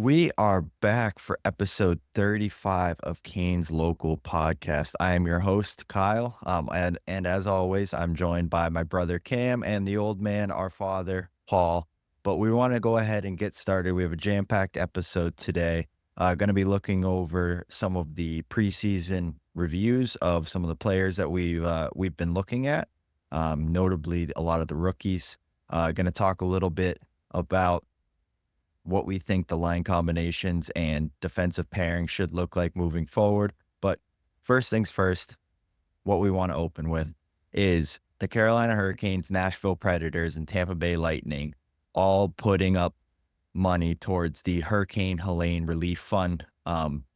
We are back for episode 35 of Kane's Local Podcast. I am your host, Kyle. And as always, I'm joined by my brother Cam and the old man, our father, Paul. But we want to go ahead and get started. We have a jam-packed episode today. Going to be looking over some of the preseason reviews of some of the players that we've been looking at, notably a lot of the rookies. Going to talk a little bit about what we think the line combinations and defensive pairing should look like moving forward. But first things first, what we want to open with is the Carolina Hurricanes, Nashville Predators, and Tampa Bay Lightning all putting up money towards the Hurricane Helene Relief Fund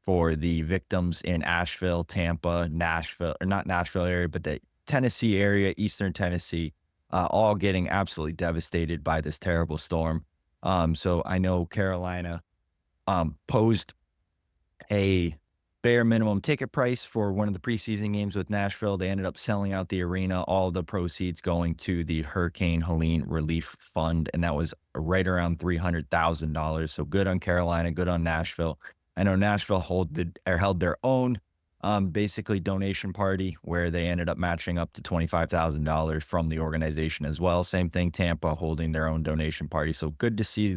for the victims in Asheville, Tampa, Nashville, or not Nashville area, but the Tennessee area, Eastern Tennessee, all getting absolutely devastated by this terrible storm. So I know Carolina posed a bare minimum ticket price for one of the preseason games with Nashville. They ended up selling out the arena, all the proceeds going to the Hurricane Helene Relief Fund, and that was right around $300,000. So good on Carolina, good on Nashville. I know Nashville held their own basically donation party where they ended up matching up to $25,000 from the organization as well. Same thing, Tampa holding their own donation party. So good to see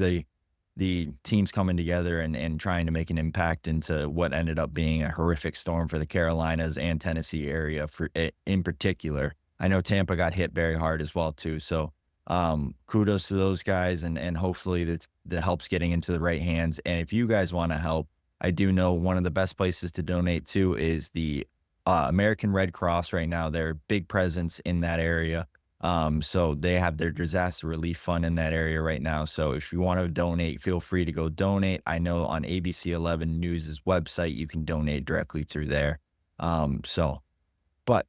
the teams coming together and trying to make an impact into what ended up being a horrific storm for the Carolinas and Tennessee area in particular. I know Tampa got hit very hard as well too. So kudos to those guys, and hopefully the help's getting into the right hands. And if you guys want to help, I do know one of the best places to donate to is the American Red Cross right now. They're a big presence in that area. So they have their disaster relief fund in that area right now. So if you want to donate, feel free to go donate. I know on ABC 11 News's website, you can donate directly through there. But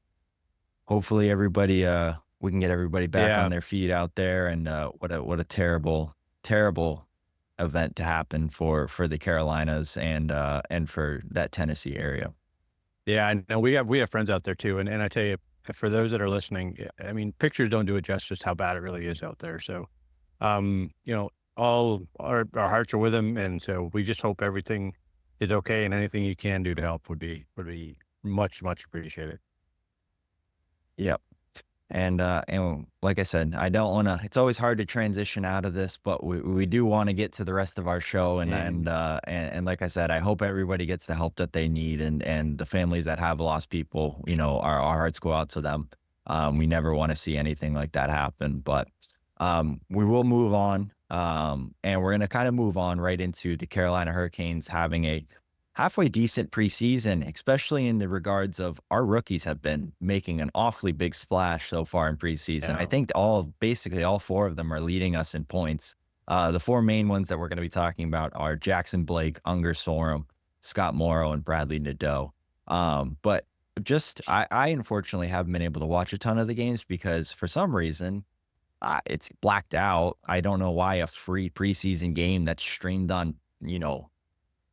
hopefully we can get everybody back Yeah, on their feet out there. And what a terrible, terrible event to happen for the Carolinas and for that Tennessee area. yeah, I know we have friends out there too, and I tell you, for those that are listening, I mean, pictures don't do it justice how bad it really is out there. So, all our hearts are with them, and so we just hope everything is okay, and anything you can do to help would be much appreciated. Yep. And like I said, I don't want to. It's always hard to transition out of this, but we do want to get to the rest of our show. Mhm. And like I said, I hope everybody gets the help that they need, and the families that have lost people. Our hearts go out to them. We never want to see anything like that happen, but we will move on. And we're gonna kind of move on right into the Carolina Hurricanes having a halfway decent preseason, especially in the regards of our rookies have been making an awfully big splash so far in preseason. I Yeah. think basically all four of them are leading us in points. The four main ones that we're going to be talking about are Jackson Blake, Unger Sorum, Scott Morrow, and Bradley Nadeau. But I unfortunately haven't been able to watch a ton of the games because for some reason it's blacked out. I don't know why a free preseason game that's streamed on,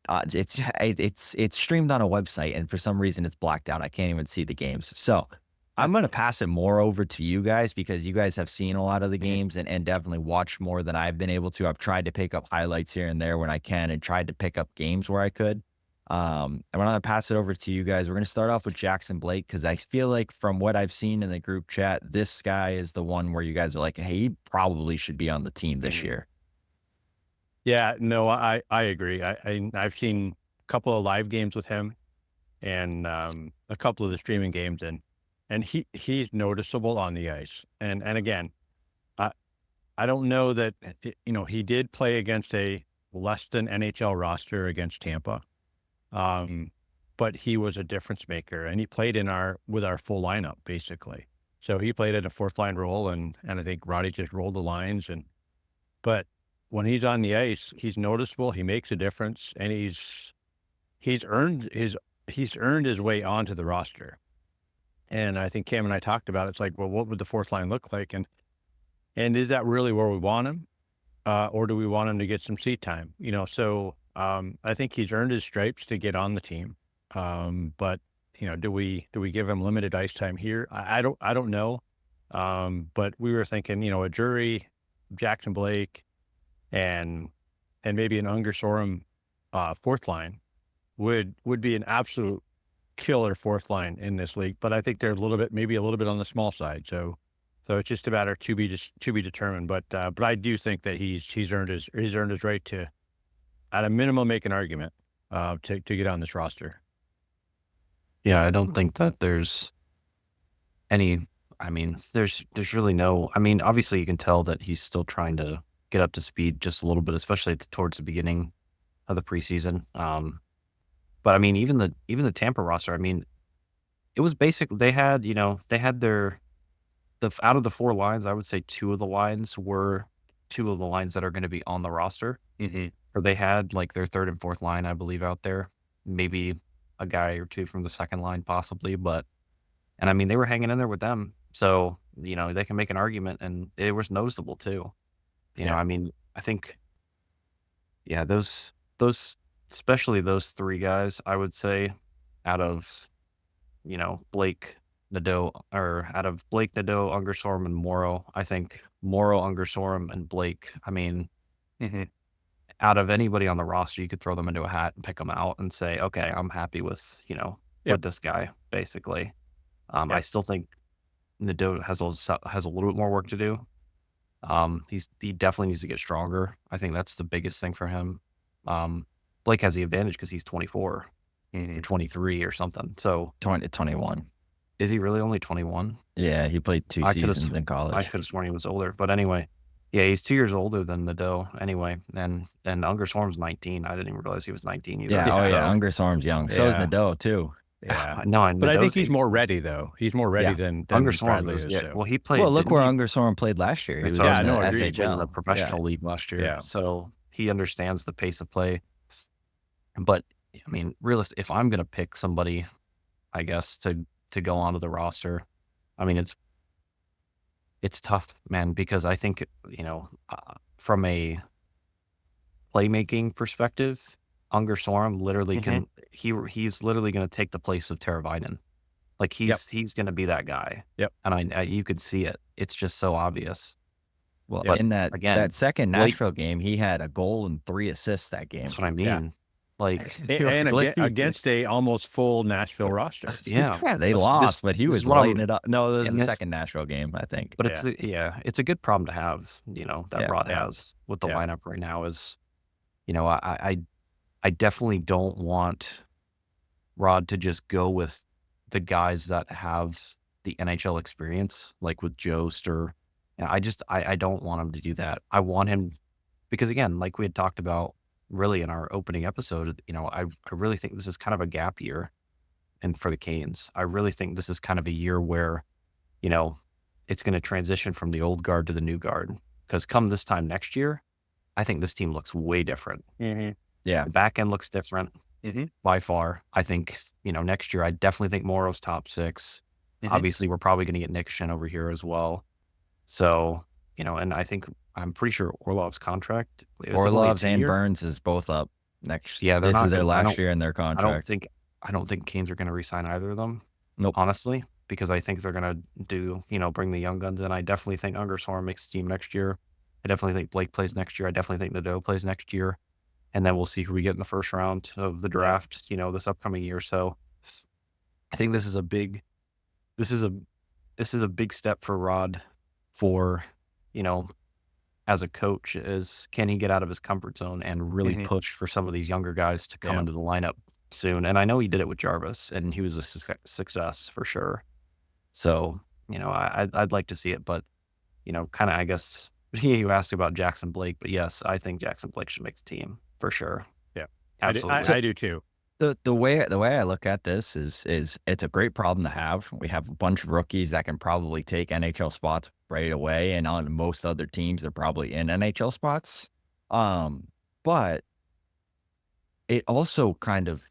it's streamed on a website, and for some reason it's blacked out. I can't even see the games. So I'm gonna pass it more over to you guys because you guys have seen a lot of the Mhm. games and definitely watched more than I've been able to. I've tried to pick up highlights here and there when I can and tried to pick up games where I could. I'm gonna pass it over to you guys. We're gonna start off with Jackson Blake because I feel like from what I've seen in the group chat, this guy is the one where you guys are like, hey, he probably should be on the team this Mhm. year. Yeah, no, I agree. I've seen a couple of live games with him and a couple of the streaming games, and he's noticeable on the ice. And again, I I don't know that he did play against a less than NHL roster against Tampa, um, but he was a difference maker, and he played in our with our full lineup basically. So he played in a fourth line role, and I think Roddy just rolled the lines. And but when he's on the ice, he's noticeable. He makes a difference, and he's earned his he's earned his way onto the roster. And I think Cam and I talked about it. It's like, well, what would the fourth line look like? And is that really where we want him? Or do we want him to get some seat time? I think he's earned his stripes to get on the team. But do we give him limited ice time here? I don't know. But we were thinking, a jury, Jackson Blake, and maybe an Unger Sorum. fourth line would be an absolute killer fourth line in this league. But I think they're maybe a little bit on the small side. So it's just a matter to be determined. But I do think that he's earned his right to, at a minimum, make an argument to get on this roster. Yeah, I don't think that there's any. I mean, there's really no. I mean, obviously you can tell that he's still trying to get up to speed just a little bit, especially towards the beginning of the preseason. But I mean, even the Tampa roster. I mean, it was basically they had their out of the four lines. I would say two of the lines were two of the lines that are going to be on the roster. Hmm. Or they had like their third and fourth line, I believe, out there. Maybe a guy or two from the second line, possibly. And I mean, they were hanging in there with them. So, they can make an argument, and it was noticeable too. Yeah. I mean, I think, yeah, those, especially those three guys, I would say, out of, Blake, Nadeau, or out of Blake, Nadeau, Ungersorm, and Morrow, I think Morrow, Ungersorm, and Blake, I mean, Hmm. out of anybody on the roster, you could throw them into a hat and pick them out and say, okay, I'm happy with, with Yep. this guy, basically. I Yep. still think Nadeau has a little bit more work to do. He definitely needs to get stronger. I think that's the biggest thing for him. Blake has the advantage because he's 24 Hmm. or 23 or something. So 2021. is he really only 21? Yeah, he played 2 I could have seasons in I college. could have sworn he was older. But anyway, yeah, he's 2 years older than Nadeau anyway. And Unger Storm's 19. I didn't even realize he was 19 either. Yeah, oh, yeah, So Unger Sorm's young. So is Yeah. Nadeau, too. Yeah. no, and But I think Nadeau's he's more 18. ready, though. He's more ready Yeah. than Unger Storm Bradley was, is. yeah. So Well, he played, Well, look didn't where he? Unger Sorm played last year. He That's was what I in was the gonna no, say. He agreed. played in the SHL. Yeah. professional league last year, Yeah. so he understands the pace of play. But I mean, if I'm gonna pick somebody, I guess to go onto the roster, I mean it's tough, man, because I think from a playmaking perspective, Unger Sorum literally Hmm. he's literally gonna take the place of Teravainen. Like Yep. he's gonna be that guy, Yep. and I you could see it. It's just so obvious. Well, Yep. But in that again, second Blake, Nashville game, he had a goal and 3 assists that that's game. what I Yeah. mean. Like, And Like, against a almost full Nashville roster. yeah, yeah, they that's lost, but he this was is what lighting I'm it up. No, it was and the this second Nashville game, I think. but Yeah. it's a good problem to have, that Yeah. Rod Yeah. has with the Yeah. lineup right now is, I definitely don't want Rod to just go with the guys that have the NHL experience, like with Jost or I don't want him to do that. I want him because again, like we had talked about really in our opening episode, I really think this is kind of a gap year and for the Canes. I really think this is kind of a year where, you know, it's going to transition from the old guard to the new guard. Because come this time next year, I think this team looks way different. Hmm. Yeah. The back end looks different Hmm. by far. I think, next year, I definitely think Morrow's top six. Mhm. Obviously, we're probably going to get Nick Shin over here as well. So, and I'm pretty sure Orlov's contract is it only a Orlov's and 2-year? Burns is both up next. Yeah, they're This not is their gonna, last year in their contract. I don't think Canes are going to re-sign either of them. Nope. Honestly, because I think they're going to bring the young guns in. I definitely think Ungersorm makes the team next year. I definitely think Blake plays next year. I definitely think Nadeau plays next year. And then we'll see who we get in the first round of the draft, this upcoming year. So I think this is a big step for Rod for, as a coach is can he get out of his comfort zone and really Mhm. push for some of these younger guys to come Yeah. into the lineup soon. And I know he did it with Jarvis and he was a success for sure. So, I'd like to see it, but, kind of, I guess you asked about Jackson Blake, but yes, I think Jackson Blake should make the team for sure. Yeah. Absolutely. I do too. The way I look at this is it's a great problem to have. We have a bunch of rookies that can probably take NHL spots right away, and on most other teams, they're probably in NHL spots. But it also kind of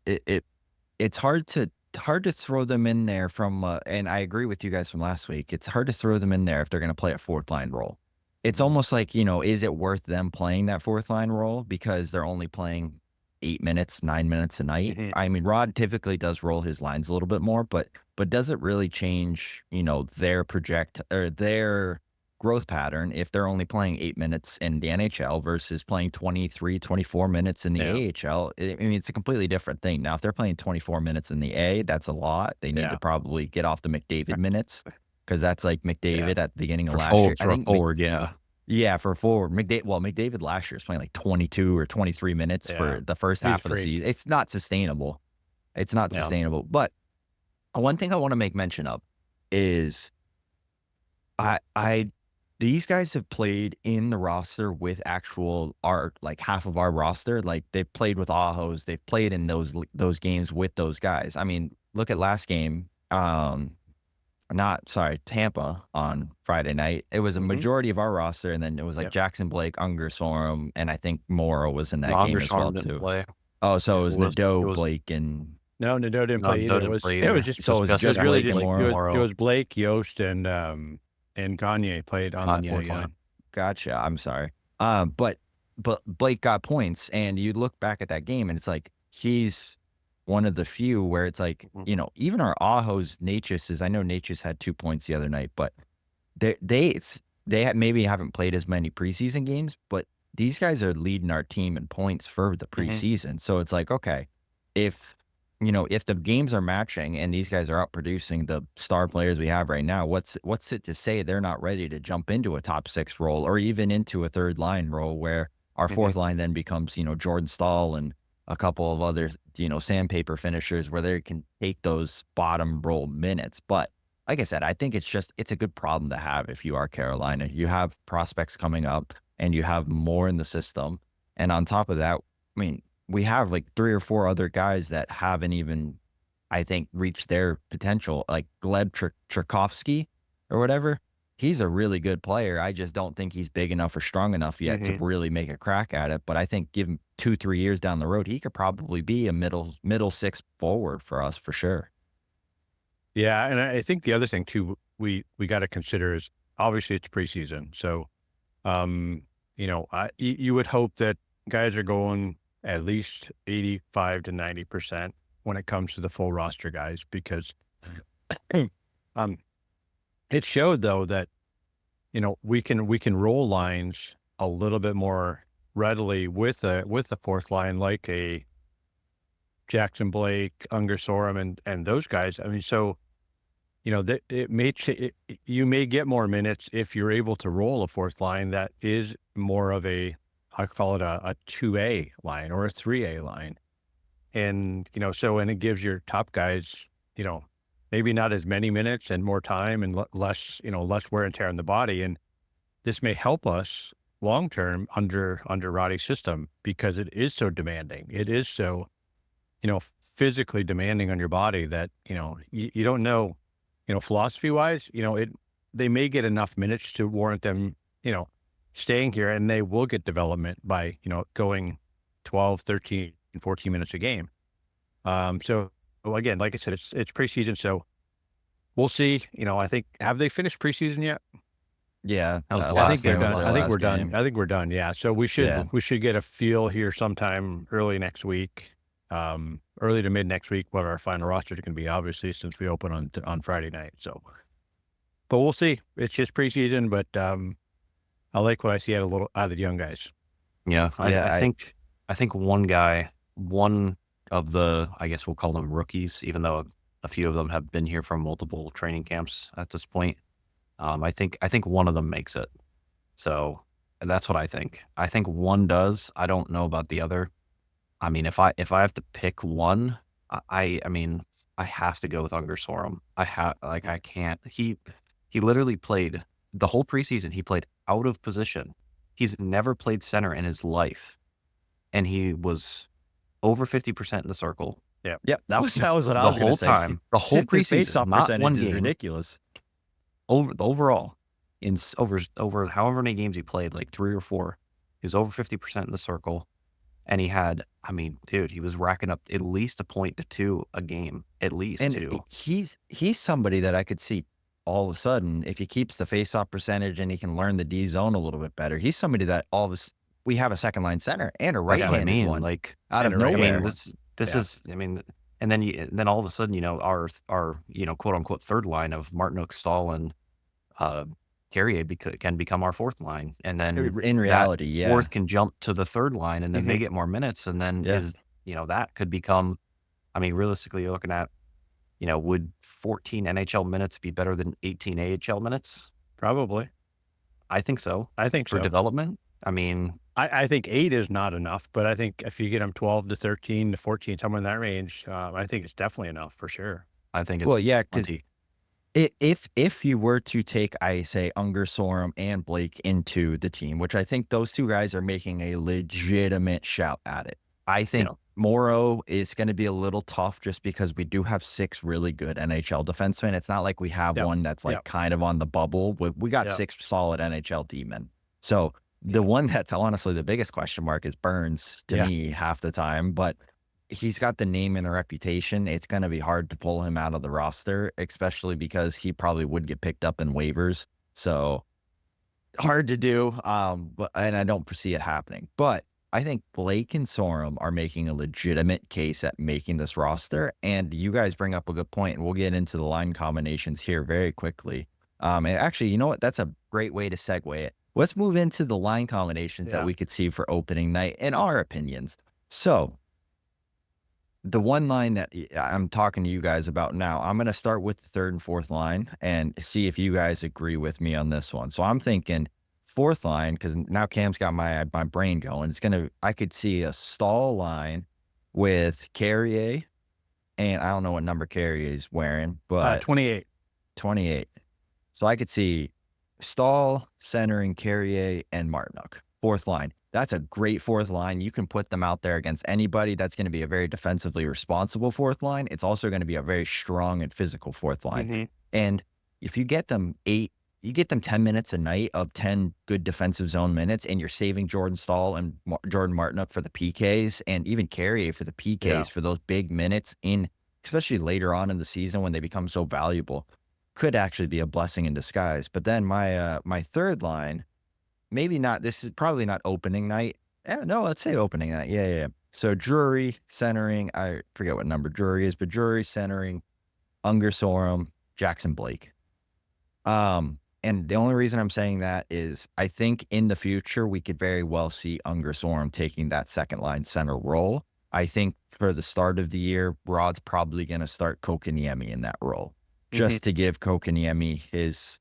it's hard to throw them in there from and I agree with you guys from last week. It's hard to throw them in there if they're going to play a fourth line role. It's almost like, is it worth them playing that fourth line role because they're only playing 8 minutes, 9 minutes a night? Mhm. I mean, Rod typically does roll his lines a little bit more, but does it really change, their growth pattern if they're only playing 8 minutes in the NHL versus playing 23, 24 minutes in the Yeah. AHL. I mean, it's a completely different thing. Now, if they're playing 24 minutes in the A, that's a lot. They need to Yeah. probably get off the McDavid minutes because that's like Yeah. McDavid at the beginning of For last year. forward, I for a think forward, yeah. yeah, for forward. McDavid last year was playing like 22 or 23 minutes Yeah. for the first He's a half of the freak. season. It's not sustainable. It's not Yeah. sustainable. But one thing I want to make mention of is I these guys have played in the roster with actual our like half of our roster. Like they've played with Ahos, they've played in those games with those guys. I mean, look at last game. Not sorry, Tampa on Friday night. It was a Mhm. majority of our roster, and then it was like Yep. Jackson Blake, Unger Sorum, and I think Morrow was in that game Longer as well Storm didn't too. play. Oh, so it Yeah. was It Nadeau, was Blake, and No, Nadeau didn't no, play either. Doe didn't play It either. was just so it was Just just really Blake and just Blake Morrow. it was Blake, Yost, and Gagne played on that Gagne, fourth yeah. line. Gotcha. I'm sorry. But Blake got points, and you look back at that game, and it's like he's one of the few where it's like, you know, even our Ahos, Natchez is. I know Natchez had 2 points the other night, but maybe haven't played as many preseason games, but these guys are leading our team in points for the preseason. So it's like, okay, if if the games are matching and these guys are out producing the star players we have right now, what's it to say they're not ready to jump into a top 6 role or even into a third line role where our fourth line then becomes, Jordan Stahl and a couple of other, sandpaper finishers where they can take those bottom role minutes. But like I said, I think it's a good problem to have if you are Carolina. You have prospects coming up and you have more in the system. And on top of that, I mean, we have like 3 or 4 other guys that haven't even, I think, reached their potential, like Gleb Tchaikovsky or whatever. He's a really good player. I just don't think he's big enough or strong enough yet to really make a crack at it. But I think give him 2, 3 years down the road, he could probably be a middle 6 forward for us for sure. Yeah, and I think the other thing too we got to consider is obviously it's preseason, so you would hope that guys are going at least 85 to 90% when it comes to the full roster guys because um it showed though that we can roll lines a little bit more readily with a fourth line like a Jackson Blake, Unger Sorum, and those guys. I mean, so that you may get more minutes if you're able to roll a fourth line that is more of I call it a 2A line or a 3A line. And, and it gives your top guys, maybe not as many minutes and more time and less, less wear and tear on the body. And this may help us long term under Roddy's system because it is so demanding. It is so, physically demanding on your body that, you don't know, philosophy wise, they may get enough minutes to warrant them, staying here and they will get development by, going 12, 13, 14 minutes a game. So again, like I said, it's preseason. So we'll see, I think, have they finished preseason yet? Yeah, That was the I last think they're game. done. Was I their think we're last done. game. I think we're done. Yeah. So we Yeah. should get a feel here sometime early next week, early to mid next week, what our final roster is going to be, obviously, since we open on Friday night. So, but we'll see. It's just preseason, but I like what I see out of the young guys. Yeah, Yeah, I think one of the, I guess we'll call them rookies, even though a few of them have been here from multiple training camps at this point. I think one of them makes it. So that's what I think. I think one does. I don't know about the other. I mean, if I have to pick one, I mean, I have to go with Unger Sorum. I can't. He literally played the whole preseason. He played out of position. He's never played center in his life, and he was over 50% in the circle yep. That was what I was the going to whole say. time. The whole His preseason, face-off not one percentage is game. ridiculous. Overall, over however many games he played, like 3 or 4, he was over 50% in the circle, and he had, I mean, dude, he was racking up at least a point to 2 a game, at least And 2. he's somebody that I could see all of a sudden, if he keeps the face-off percentage and he can learn the D zone a little bit better, he's somebody that we have a second line center and a That's what I right-handed mean. one Like, out of And a right-handed I mean, nowhere. one. this Yeah. is, I mean, and then all of a sudden, our quote unquote third line of Martinook, Stahl, and Carrier can become our fourth line, and then In that reality, yeah. fourth can jump to the third line, and then they Mhm. get more minutes, and then Yeah. that could become. I mean, realistically, you're looking at, would 14 NHL minutes be better than 18 AHL minutes? Probably. I think so. I think For so. development, I mean, I think 8 is not enough, but I think if you get them 12 to 13 to 14, somewhere in that range, I think it's definitely enough for sure. I think Well, it's yeah, because plenty. if you were to take, I say, Unger, Sorum, and Blake into the team, which I think those two guys are making a legitimate shout at it. I think Yeah. Morrow is going to be a little tough just because we do have 6 really good NHL defensemen. It's not like we have Yep. one that's like Yep. kind of on the bubble. We got Yep. 6 solid NHL D-men. So the one that's honestly the biggest question mark is Burns to Yeah. me half the time, but he's got the name and the reputation. It's going to be hard to pull him out of the roster, especially because he probably would get picked up in waivers. So hard to do. And I don't foresee it happening. But I think Blake and Sorum are making a legitimate case at making this roster. And you guys bring up a good point, and we'll get into the line combinations here very quickly. And actually, you know what? That's a great way to segue it. Let's move into the line combinations that Yeah. we could see for opening night in our opinions. So the one line that I'm talking to you guys about now, I'm going to start with the third and fourth line and see if you guys agree with me on this one. So I'm thinking fourth line, because now Cam's got my brain going. I could see a stall line with Carrier, and I don't know what number Carrier is wearing, but 28. 28. So I could see Stahl, centering Carrier, and Martinook. Fourth line. That's a great fourth line. You can put them out there against anybody. That's going to be a very defensively responsible fourth line. It's also going to be a very strong and physical fourth line. Mhm. And if you get them 10 minutes a night of 10 good defensive zone minutes, and you're saving Jordan Stahl and Jordan Martinook for the PKs, and even Carrier for the PKs Yeah. for those big minutes especially later on in the season when they become so valuable, could actually be a blessing in disguise. But then my third line, maybe not. This is probably not opening night. No, let's say opening night. Yeah. So Drury centering. I forget what number Drury is, but Drury centering Unger, Sorum, Jackson Blake. And the only reason I'm saying that is I think in the future we could very well see Unger, Sorum taking that second line center role. I think for the start of the year, Rod's probably going to start Kokaniemi in that role, just to give Kokaniemi his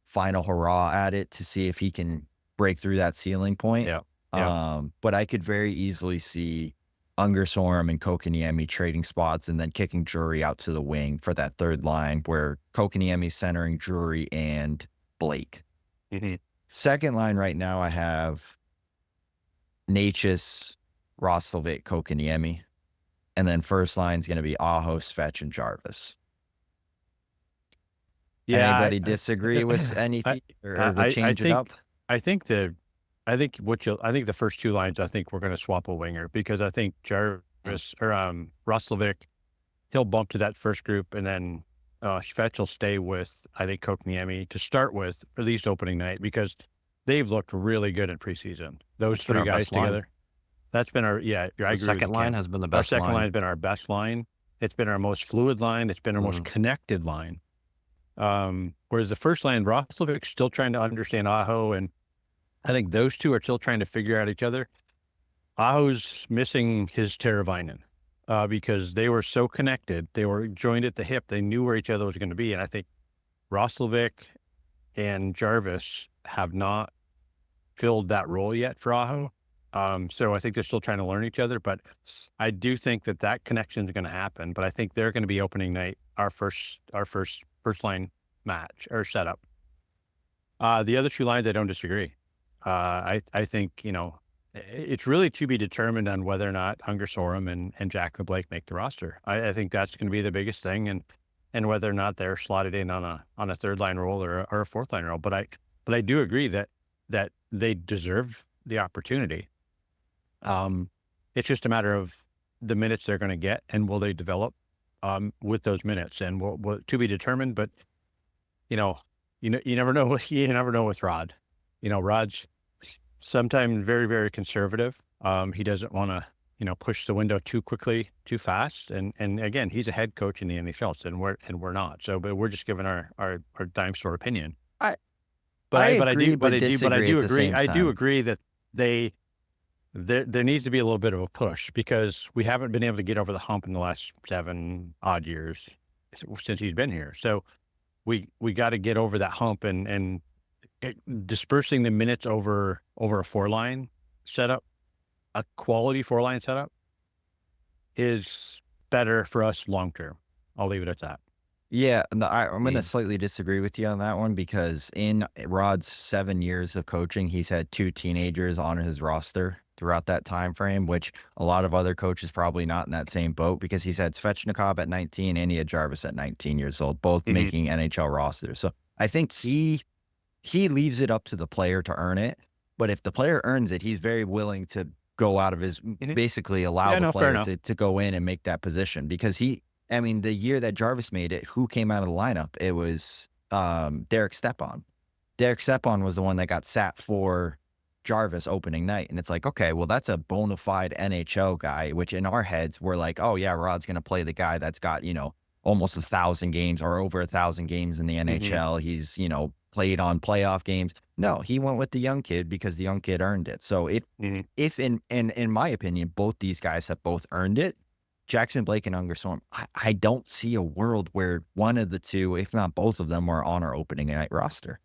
final hurrah at it to see if he can break through that ceiling point. Yeah. But I could very easily see Unger, Sorum, and Kokaniemi trading spots and then kicking Drury out to the wing for that third line where Kokaniemi's centering Drury and Blake. Mhm. Second line right now, I have Natchez, Roslovic, Kokaniemi. And then first line is going to be Aho, Svetch, and Jarvis. Yeah. Anybody disagree with anything or would I change it up? think the first two lines, I think we're going to swap a winger because I think Jarvis or Roslovic, he'll bump to that first group, and then Svetch will stay with, I think, Kokniemi to start with, at least opening night, because they've looked really good in preseason. Those That's been three our guys best line. together. That's been I agree The with you, second line Cam. has been the Our best second line line. has been our best line. It's been our most fluid line. It's been our most connected line. Whereas the first line, Roslovic's still trying to understand Aho, and I think those two are still trying to figure out each other. Aho's missing his Teravainen because they were so connected. They were joined at the hip. They knew where each other was going to be. And I think Roslovic and Jarvis have not filled that role yet for Aho. So I think they're still trying to learn each other, but I do think that connection is going to happen. But I think they're going to be opening night, our first line match or setup. The other two lines, I don't disagree. I think, it's really to be determined on whether or not Unger, Sorum and Jack Blake make the roster. I think that's going to be the biggest thing, and whether or not they're slotted in on a third line role or a fourth line role. But I do agree that they deserve the opportunity. It's just a matter of the minutes they're going to get, and will they develop with those minutes, and will to be determined. But you never know. You never know with Rod. Rod's sometimes very, very conservative. He doesn't want to push the window too quickly, too fast. And again, he's a head coach in the NHL, and we're not. So, but we're just giving our dime store opinion. But I I agree, but do disagree at the agree. same I do time. agree that there needs to be a little bit of a push because we haven't been able to get over the hump in the last 7 odd years since he's been here. So we got to get over that hump and dispersing the minutes over a 4-line setup, a quality 4-line setup is better for us long term. I'll leave it at that. Yeah, no, I'm going to Mm. slightly disagree with you on that one because in Rod's 7 years of coaching, he's had 2 teenagers on his roster throughout that time frame, which a lot of other coaches probably not in that same boat because he's had Svechnikov at 19 and he had Jarvis at 19 years old, both Mhm. making NHL rosters. So I think he leaves it up to the player to earn it, but if the player earns it, he's very willing to go out of his Mhm. basically allow Yeah, the no, fair player enough. to go in and make that position because I mean, the year that Jarvis made it, who came out of the lineup? It was Derek Stepan. Derek Stepan was the one that got sat for Jarvis opening night. And it's like, okay, well, that's a bona fide NHL guy, which in our heads, we're like, oh, yeah, Rod's going to play the guy that's got, almost 1,000 games or over 1,000 games in the Mhm. NHL. He's, played on playoff games. No, he went with the young kid because the young kid earned it. So Mhm. if in my opinion, both these guys have both earned it, Jackson Blake and Unger Storm, I don't see a world where one of the two, if not both of them, are on our opening night roster.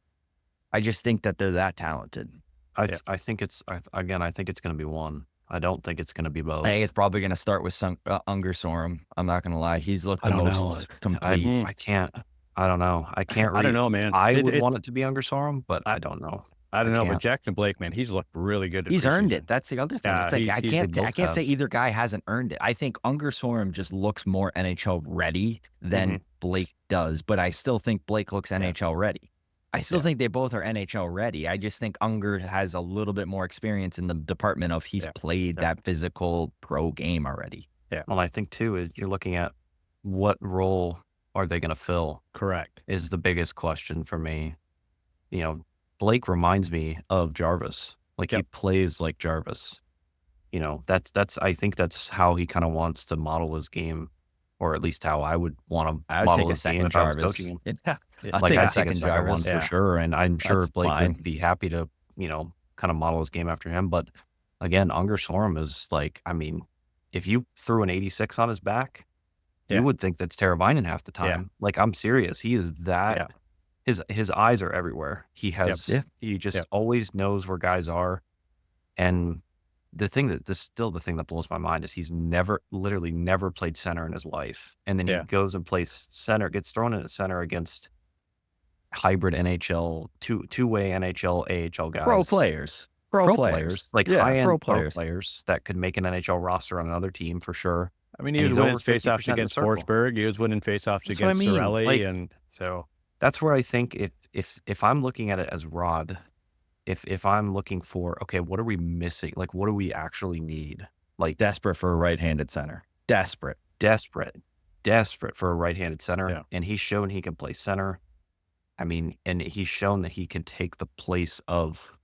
I just think that they're that talented. Yeah. I think it's again. I think it's going to be one. I don't think it's going to be I think both. it's probably going to start with Unger Sorum. I'm not going to lie. He's looked I the don't know. most complete. Mm. I can't. I don't know. I can't I don't read. know, man. I would It want it to be Ungersorum, but I I don't know. I I don't know, but can't. Jackson Blake, man, he's looked really good at He's earned it. preseason. That's the other thing. Yeah, It's like he's They I both can't say have. either guy hasn't earned it. I think Unger Sorum just looks more NHL ready than Mhm. Blake does, but I still think Blake looks Yeah. NHL ready. I still Yeah. think they both are NHL ready. I just think Unger has a little bit more experience in the department of he's Yeah. played Yeah. that physical pro game already. Well, I think too is you're looking at what role are they going to fill Correct. is the biggest question for me. You know, Blake reminds me of Jarvis. Like he Yep. plays like Jarvis. That's I think that's how he kind of wants to model his game, or at least how I would want to I would model take a his game second if I was Jarvis. coaching him. Yeah, I'll Like take a I'd take a second second one Jarvis. for Yeah. sure, and I'm sure That's Blake fine. would be happy to, kind of model his game after him. But again, Unger Sorum is like, I mean, if you threw an 86 on his back, Yeah. you would think that's Teravainen half the Yeah. time. Like I'm serious. He is that. Yeah. His eyes are everywhere. He has. Yeah. He just Yep. always knows where guys are, and still the thing that blows my mind is he's literally never played center in his life. And then he Yeah. goes and plays center, gets thrown in at center against hybrid NHL, two-way NHL, AHL guys. Pro players. Pro players. Like Yeah, high-end pro pro players that could make an NHL roster on another team for sure. I mean, he And was he's winning over 50% faceoffs in the against circle. Forsberg. He was winning faceoffs That's what I against mean. Sorelli, Like, and so that's where I think if I'm looking at it as Rod, if I'm looking for, okay, what are we missing? Like, what do we actually need? Like Desperate for a right-handed center. Desperate. desperate for a right-handed center. Yeah. And he's shown he can play center. I mean, and he's shown that he can take the place of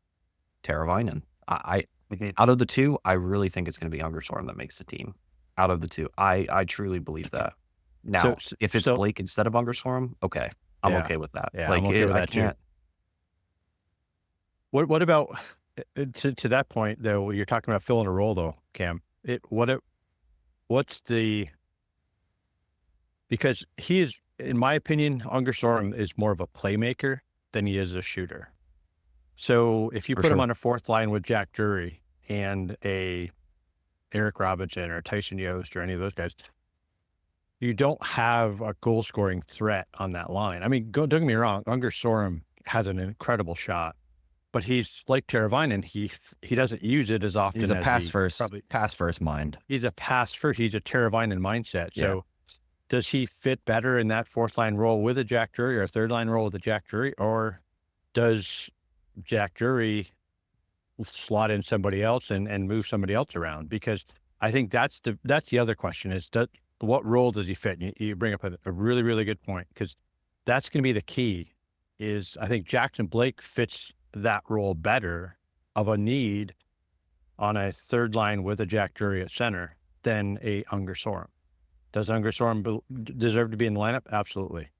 Teravainen. Out of the two, I really think it's going to be Ungersorm that makes the team. Out of the two, I truly believe that. Now, if it's Blake instead of Ungersorm, okay, I'm Yeah. okay with that. Yeah, like I'm okay with I that too. can't. What about to that point though? You're talking about filling a role though, Cam. What's the because he is, in my opinion, Unger Sorum is more of a playmaker than he is a shooter. So if you For put him sure. on a fourth line with Jack Drury and a Eric Robinson or Tyson Yost or any of those guys, you don't have a goal scoring threat on that line. I mean, don't get me wrong, Unger Sorum has an incredible shot, but he's like Teravainen. He doesn't use it as often. He's a as pass he first, probably. pass first mind. He's a pass first. He's a Teravainen mindset. So does he fit better in that fourth line role with a Jack Drury or a third line role with a Jack Drury, or does Jack Drury slot in somebody else and move somebody else around? Because I think that's the other question is what role does he fit? You bring up a really, really good point, because that's going to be the key is I think Jackson Blake fits that role better of a need on a third line with a Jack Drury at center than a Unger Sorum. Does Unger Sorum deserve to be in the lineup? Absolutely.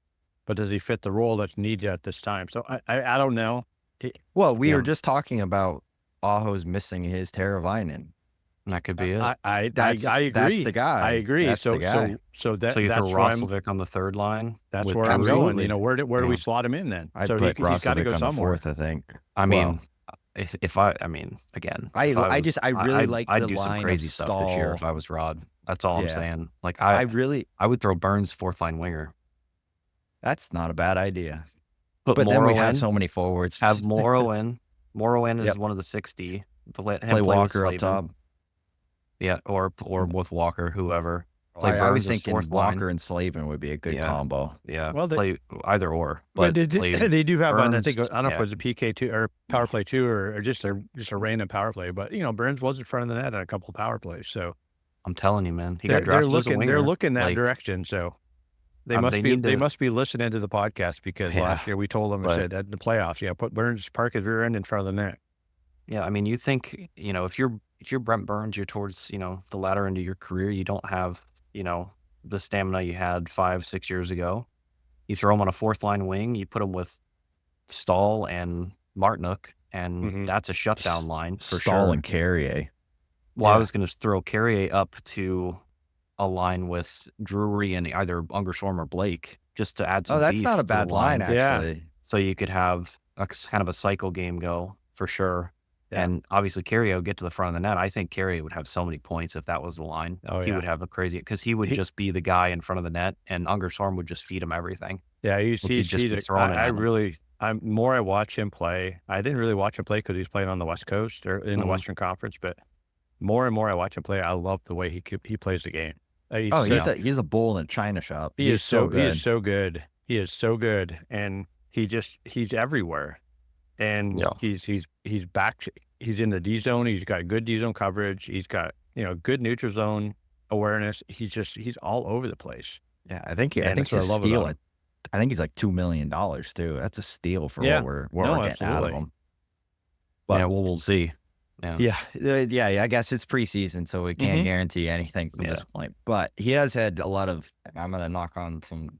But does he fit the role that's needed at this time? So I don't know. Well, we Yeah. were just talking about Aho's missing his Teravainen. That could be it. I agree. That's the guy. I agree. That's the guy. So So you throw that's where I'm. Roslovic on the third line. That's with where I'm Drury? going. Absolutely. You know, where do we Yeah. slot him in then? I'd So put he's got to Roslovic go on the somewhere. fourth, I think. I Well, mean, I mean, again, I if was- really like I'd the do some line crazy of stuff this year Stahl. if I was Rod. That's all I'm Yeah. saying. Like I would throw Burns fourth line winger. that's not a bad idea. Put But then Morrow we have in. so many forwards. Have Morrow in. Morrow in is Yep. one of the 60. Let him Play with Walker up Slavin. top. Yeah, or with Walker, whoever. Play I was Burns as thinking fourth Walker line. and Slavin would be a good Yeah. combo. Yeah, Well, play either or. But But play they do have, I Burns, think, I don't know if yeah. it was a PK2 or power play 2 or just a random power play. But, you know, Burns was in front of the net on a couple of power plays. So I'm telling you, man, he they're got drafted as a winger. they're looking that Like, direction. So they they must be listening to the podcast because Yeah, last year we told them, I but- said, at the playoffs, put Burns, park his rear end in front of the net. Yeah, I mean, you think, you know, if you're Brent Burns, you're towards, you know, the latter end of your career. You don't have, you know, the stamina you had 5-6 years ago. You throw him on a fourth line wing. You put him with Stahl and Martinook, and Mhm. that's a shutdown line for Stahl sure. and Carrier. Well, I Yeah. was going to throw Carrier up to a line with Drury and either Ungerstrom or Blake just to add some Oh, that's beef not a to the bad line, line. Yeah. actually. So you could have kind of a cycle game go for sure. Yeah. And obviously, Carrier would get to the front of the net. I think Carrier would have so many points if that was the line. Oh, He yeah. would have a crazy because he would He- just be the guy in front of the net, and Ungerstrom would just feed him everything. Yeah, Like, he'd just be throwing it I at him. really, I watch him play. I didn't really watch him play because he's playing on the West Coast or in the Mhm. Western Conference, but more and more I watch him play. I love the way he plays the game. Oh, he's a bull in a china shop. He He's is so good. He is so good. He is so good, and he's everywhere. And Yeah. he's back. He's in the D zone. He's got good D zone coverage. He's got good neutral zone awareness. He's all over the place. Yeah, I think And it's that's what a I love steal. about him. I think he's like $2 million too. That's a steal for Yeah. what No, we're getting out of absolutely. him. Yeah, But well, we'll see. Yeah. yeah. I guess it's preseason, so we can't Mhm. guarantee anything from this point. But he has had a lot of. I'm gonna knock on some.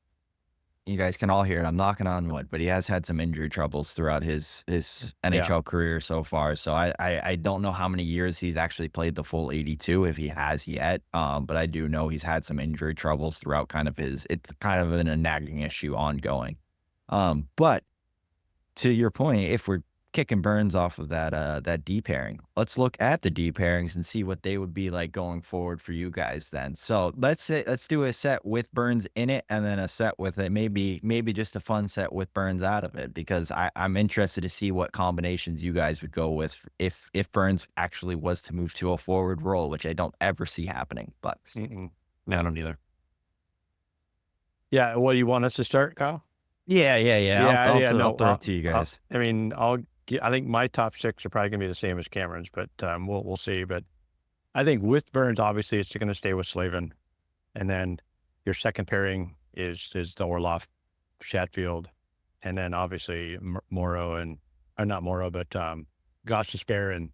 You guys can all hear it. I'm knocking on wood, but he has had some injury troubles throughout his NHL career so far. So I don't know how many years he's actually played the full 82, if he has yet. But I do know he's had some injury troubles throughout kind of his. It's kind of been a nagging issue ongoing. But to your point, if we're kicking Burns off of that D pairing, let's look at the D pairings and see what they would be like going forward for you guys then. So let's do a set with Burns in it and then a set with it, maybe just a fun set with Burns out of it, because I'm interested to see what combinations you guys would go with if Burns actually was to move to a forward role, which I don't ever see happening. But Mm-mm. No, I don't either. Yeah. Well, you want us to start, Kyle? yeah. I'll throw I'll- it to you guys. I mean, I think my top 6 are probably going to be the same as Cameron's, but we'll see. But I think with Burns, obviously, it's going to stay with Slavin, and then your second pairing is the Orlov, Chatfield, and then obviously Morrow or not Morrow, but Gostisbehere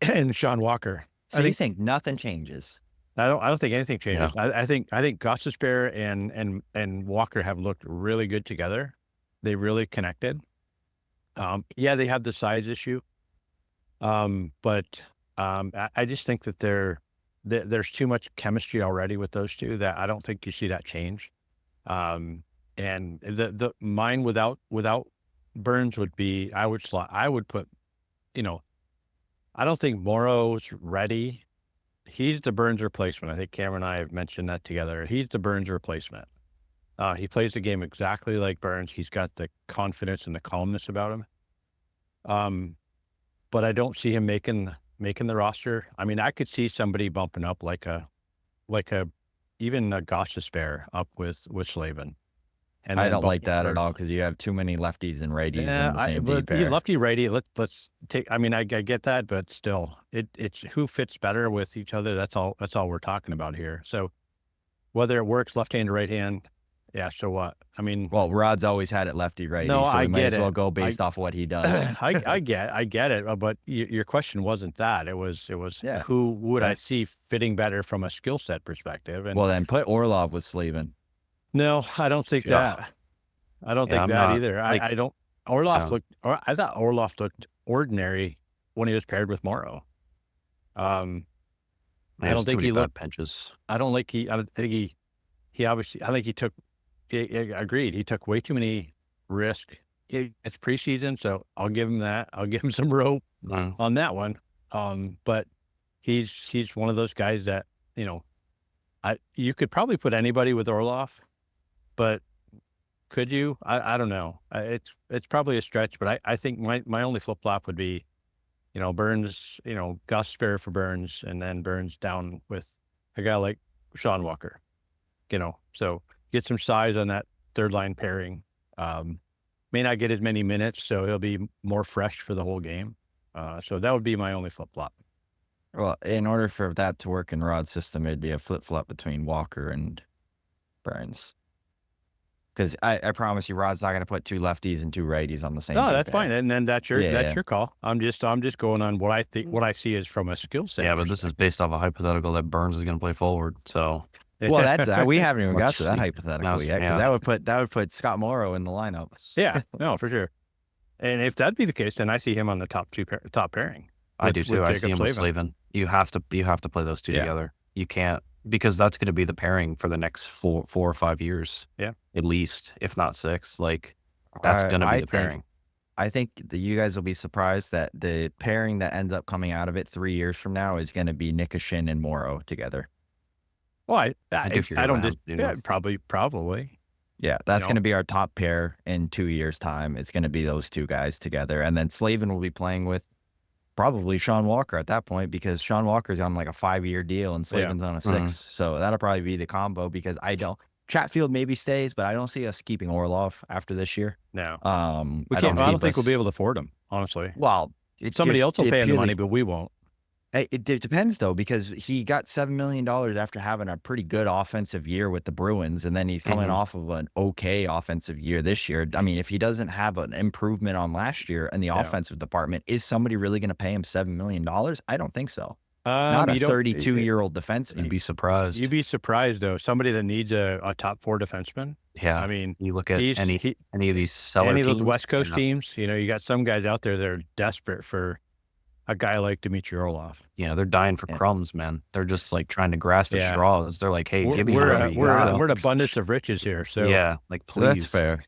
and Sean Walker. So you think nothing changes? I don't think anything changes. I think Gostisbehere and Walker have looked really good together. They really connected. They have the size issue. But I just think that there's too much chemistry already with those two that I don't think you see that change. And the mine without Burns would be, I would put, I don't think Morrow's ready. He's the Burns replacement. I think Cameron and I have mentioned that together. He's the Burns replacement. He plays the game exactly like Burns. He's got the confidence and the calmness about him. But I don't see him making the roster. I mean, I could see somebody bumping up like even a Gostisbehere up with Slavin. And I then don't like bump that at Burns. all because you have too many lefties and righties Yeah, in the same but D pair. lefty righty. Let's take. I mean, I get that, but still, it's who fits better with each other. That's all we're talking about here. So whether it works left hand or right hand, yeah. So what? I mean, Well, Rod's always had it lefty righty, No, so I we might get as well it. go based off what he does. I get it. But your question wasn't that. It was Yeah. who would I Right. see fitting better from a skill set perspective? And Well, then put Orlov with Slavin. no, I don't think Yeah. that. I don't Yeah, think I'm that not. either. Like- I don't. I thought Orloff looked ordinary when he was paired with Morrow. I There's don't too think many he bad looked. pinches. I don't think he obviously. I think he took. Agreed. He took way too many risks. It's preseason, so I'll give him that. I'll give him some rope Mm. on that one. But he's one of those guys that you could probably put anybody with Orloff, but could you? I don't know. It's probably a stretch, but I think my only flip flop would be, Burns, Gus Fair for Burns, and then Burns down with a guy like Sean Walker. So get some size on that third line pairing. May not get as many minutes, so he'll be more fresh for the whole game. So that would be my only flip flop. Well, in order for that to work in Rod's system, it'd be a flip flop between Walker and Burns. Because I promise you, Rod's not going to put two lefties and two righties on the same. No, game that's pair. fine, and then that's your Yeah. your call. I'm just going on what I see is from a skill set. Yeah, but this is based off a hypothetical that Burns is going to play forward. So Well, that's we haven't even got Let's to that see. hypothetical yet, Yeah. because that would put Scott Morrow in the lineup. Yeah, no, for sure. And if that'd be the case, then I see him on the top pairing. I do too. I see him with Slavin. Slavin. You have to play those two Yeah. together. You can't, because that's going to be the pairing for the next 4 or 5 years. Yeah. At least, if not 6. Like that's going to be the pairing. I think that you guys will be surprised that the pairing that ends up coming out of it 3 years from now is going to be Nikishin and Morrow together. Well, I do figure I don't that just out, you know. probably. Yeah, that's know? going to be our top pair in 2 years' time. It's going to be those two guys together. And then Slavin will be playing with probably Sean Walker at that point, because Sean Walker's on like a 5-year deal and Slavin's on a 6. Mhm. So that'll probably be the combo, because Chatfield maybe stays, but I don't see us keeping Orlov after this year. No, We I can't. don't think we'll be able to afford him. Honestly, Well, somebody else will pay him the money, but we won't. It depends, though, because he got $7 million after having a pretty good offensive year with the Bruins, and then he's coming off of an okay offensive year this year. I mean, if he doesn't have an improvement on last year in the offensive department, is somebody really going to pay him $7 million? I don't think so. Not a 32-year-old defenseman. You'd be surprised. You'd be surprised, though. Somebody that needs a top 4 defenseman. Yeah. I mean, you look at any of these seller any of those teams, West Coast yeah. teams. You got some guys out there that are desperate for a guy like Dmitry Orlov. Yeah, they're dying for crumbs, man. They're just like trying to grasp at Yeah. straws. They're like, hey, give me We're whatever you got. an abundance of riches here. So yeah, like please. That's fair.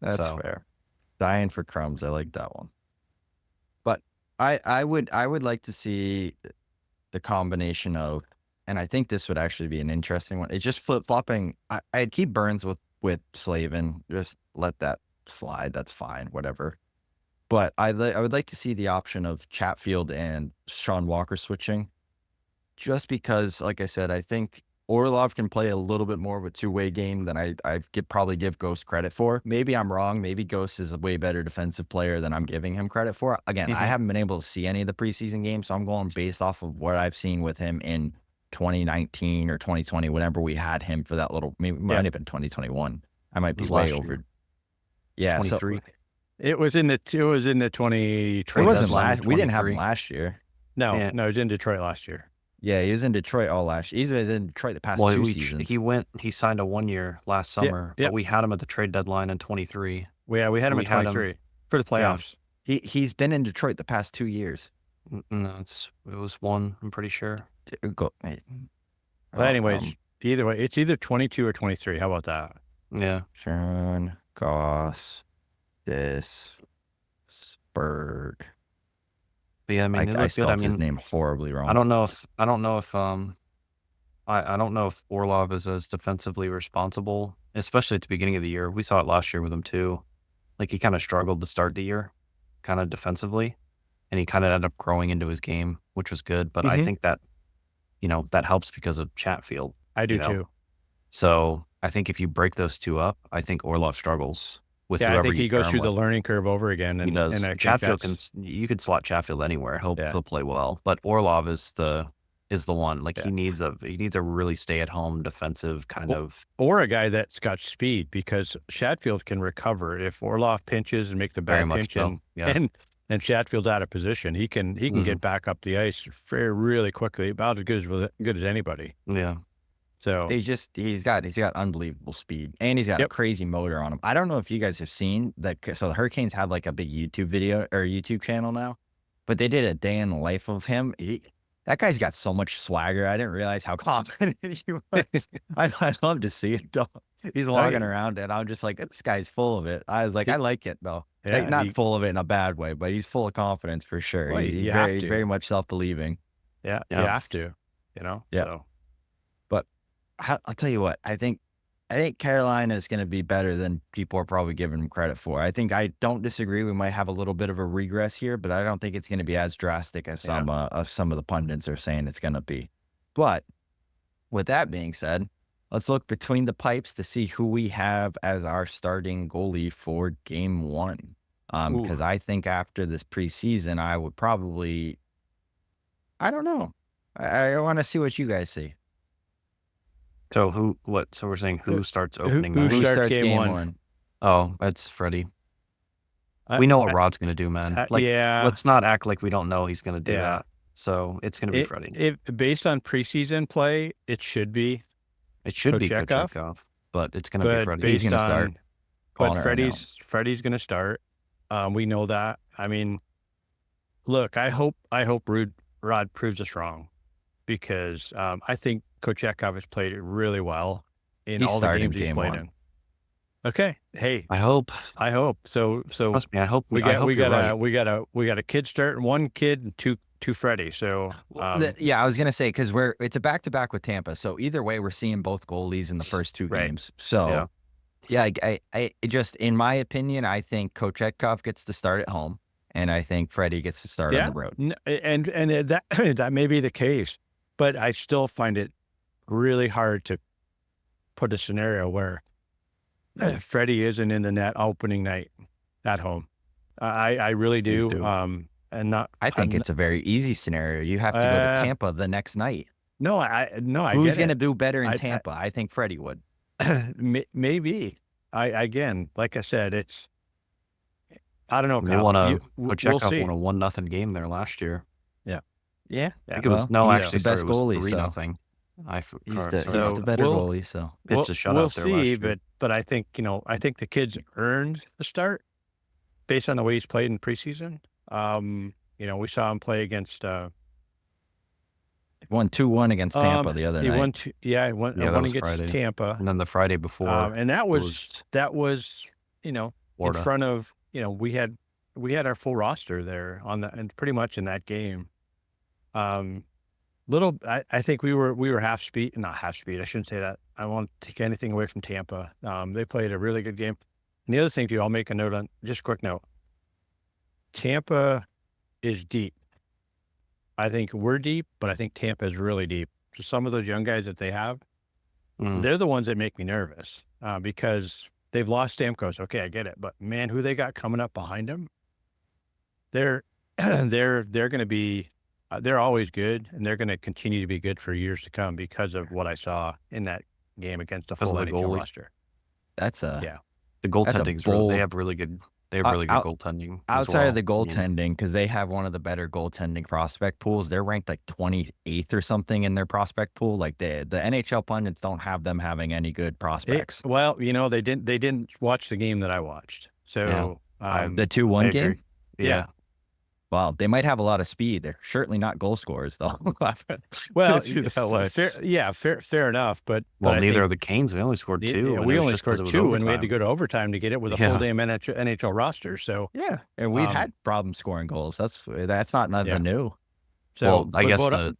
That's So- fair. Dying for crumbs. I like that one. But I would like to see the combination of, and I think this would actually be an interesting one. It's just flip flopping. I'd keep Burns with Slavin. Just let that slide. That's fine. Whatever. But I would like to see the option of Chatfield and Sean Walker switching, just because, like I said, I think Orlov can play a little bit more of a two-way game than I could probably give Ghost credit for. Maybe I'm wrong. Maybe Ghost is a way better defensive player than I'm giving him credit for. Again, I haven't been able to see any of the preseason games, so I'm going based off of what I've seen with him in 2019 or 2020, whenever we had him for that little, maybe might have been 2021. I might be was way last over. year. Yeah, so 23. it was in the 2020. it wasn't deadline, last. We didn't have him 23. last year. No, Yeah. he was in Detroit last year. Yeah, he was in Detroit all last year. He's been in Detroit the past Well, two seasons. he signed a 1 year last summer, yep. but we had him at the trade dedeadline in 23. Yeah, we had him We in had him- 23 for the playoffs. He's been in Detroit the past 2 years. No, it was 1, I'm pretty sure. But anyways, either way, it's either 22 or 23. How about that? Yeah. Sean Goss, Spurg. But yeah, I mean, it I looked good. spelled I his mean, name horribly wrong. I don't know if I don't know if Orlov is as defensively responsible, especially at the beginning of the year. We saw it last year with him too. Like he kind of struggled to start the year, kind of defensively, and he kind of ended up growing into his game, which was good. But I think that, that helps because of Chatfield. I do You know, too. So I think if you break those two up, I think Orlov struggles with Yeah, I whoever think he you goes pair through him the with. learning curve over again. He And, does. and I think Chatfield that's- you could slot Chatfield anywhere. He'll Yeah. play well. But Orlov is the one. Like Yeah. he needs a really stay at home defensive kind of. or a guy that's got speed, because Chatfield can recover if Orlov pinches and make the Very bad much pinch so, yeah. and Chatfield's out of position. He can get back up the ice really quickly, about as good as anybody. Yeah. So he's got unbelievable speed, and he's got a yep, crazy motor on him. I don't know if you guys have seen that. So the Hurricanes have like a big YouTube video or YouTube channel now, but they did a day in the life of him. That guy's got so much swagger. I didn't realize how confident he was. I love to see it though. He's walking around, and I'm just like, this guy's full of it. I was like, I like it though. Like, yeah, not full of it in a bad way, but he's full of confidence for sure. well, He's you have very, to. very much self-believing. Yeah, you Yeah. have to. Yeah. So But I'll tell you what, I think Carolina is going to be better than people are probably giving them credit for. I don't disagree. We might have a little bit of a regress here, but I don't think it's going to be as drastic as some of the pundits are saying it's going to be. But with that being said, let's look between the pipes to see who we have as our starting goalie for game 1. Because I think after this preseason, I would probably, I don't know. I want to see what you guys see. So so we're saying who starts opening who night? Who starts starts game game one? 1? Oh, it's Freddie. We know what Rod's going to do, man. Like, yeah. let's not act like we don't know he's going to do Yeah. that. So it's going to be Freddie. If based on preseason play, it should be It should be Kochetkov, Kochetkov, but it's going to be but Freddie. He's based gonna on start. Calling but it right now. Freddie's going to start. We know that. I mean, look, I hope Rod proves us wrong, because I think Kochetkov has played it really well in He's all the starting games he's game played 1. in. Okay, hey, I hope. so Trust me, I hope we I hope you're right. got a kid start, one kid and two Freddie. So Yeah, I was gonna say, because it's a back-to-back with Tampa, so either way, we're seeing both goalies in the first 2 Right. games. So Yeah. I just, in my opinion, I think Kochetkov gets to start at home, and I think Freddie gets to start on the road. And that that may be the case, but I still find it really hard to put a scenario where Freddie isn't in the net opening night at home. I really do. too. And not. I think it's a very easy scenario. You have to go to Tampa the next night. No, I Who's get gonna it. do better in I- Tampa? I think Freddie would. Maybe. Again, like I said, it's. I don't know. They Kyle. won We'll Kochetkov see. won a 1-0 game there last year. Yeah, I think it was actually the best sorry, it was goalie. 3-0. He's So the better we'll- goalie. So It's a shutout We'll there see, last year. but I think the kid's earned the start based on the way he's played in preseason. We saw him play against. won 2-1 against Tampa the other He night. won two. Yeah, he won, Yeah, that won was against Friday. Tampa, And then the Friday before, and that was in Florida. front of we had our full roster there and pretty much in that game. I think we were half speed, not half speed. I shouldn't say that. I won't take anything away from Tampa. They played a really good game. And the other thing too, I'll make a note on, just a quick note. Tampa is deep. I think we're deep, but I think Tampa is really deep. So some of those young guys that they have, they're the ones that make me nervous because they've lost Stamkos. Okay, I get it, but man, who they got coming up behind them? They're going to be. They're always good, and they're going to continue to be good for years to come because of what I saw in that game against the full of the NHL goalie. roster. That's a Yeah. The goaltending's really, bold- they have really good goaltending. as outside of well. the I mean, goaltending, because they have one of the better goaltending prospect pools. They're ranked like 28th or something in their prospect pool. Like the NHL pundits don't have them having any good prospects. Well, they didn't watch the game that I watched. So The 2-1 I game. agree. Yeah. Wow, they might have a lot of speed. They're certainly not goal scorers, though. well, Let's do it that way. fair enough. But Well, I neither think of the Canes. We only scored 2. Yeah, and we it was only just 'cause scored it was 2, and we had to overtime. go to overtime to get it with a full damn NHL roster. So Yeah, and we've Um, had problems scoring goals. That's not nothing new. so Well, I guess but-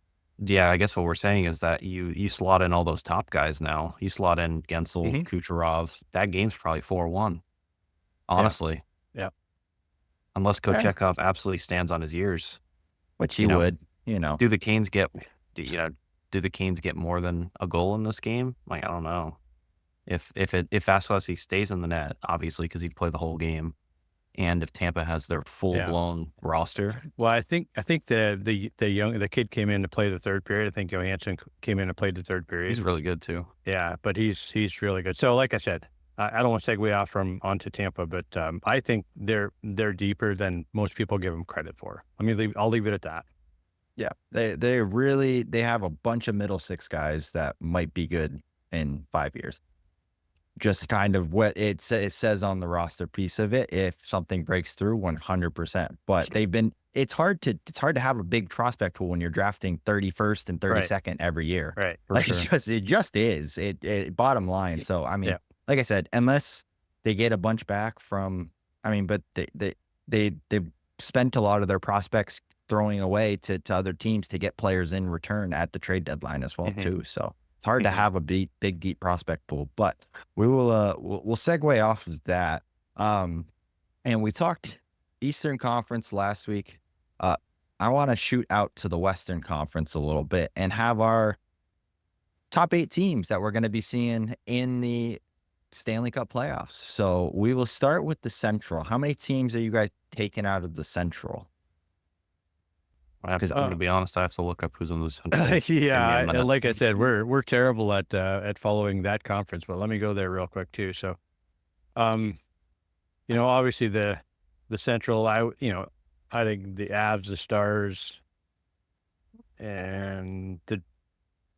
I guess what we're saying is that you slot in all those top guys now. You slot in Gensel, Mhm. Kucherov. That game's probably 4-1. Honestly. Yeah. Unless Yeah. Kochetkov absolutely stands on his ears. Which he You know, would, Do the Canes get more than a goal in this game? Like, I don't know. If Vasilevsky stays in the net, obviously, because he'd play the whole game, and if Tampa has their full blown roster, Well, I think the kid came in to play the third period. I think Johansson came in and played the third period. he's really good too. Yeah, but he's really good. So, like I said, I don't want to segue off onto Tampa, but I think they're deeper than most people give them credit for. I'll leave it at that. Yeah, they have a bunch of middle six guys that might be good in 5 years. Just kind of what it says on the roster piece of it. If something breaks through, 100%. But it's hard to have a big prospect pool when you're drafting 31st and Right. 32nd every year. Right. For Like sure. it just is. It bottom line. So I mean, Yeah. like I said, unless they get a bunch back from, I mean, but they spent a lot of their prospects throwing away to other teams to get players in return at the trade deadline as well Hmm. too. So it's hard to Hmm. have a big deep prospect pool. But we'll segue off of that. And we talked Eastern Conference last week. Uh, I want to shoot out to the Western Conference a little bit and have our top 8 teams that we're going to be seeing in the Stanley Cup playoffs. So we will start with the Central. How many teams are you guys taking out of the Central? I'm Because going to be honest. I have to look up who's in the Central. Give me a Yeah, minute. like I said, we're terrible at following that conference, but let me go there real quick too. So, um, obviously the Central, I think the Avs, the Stars, and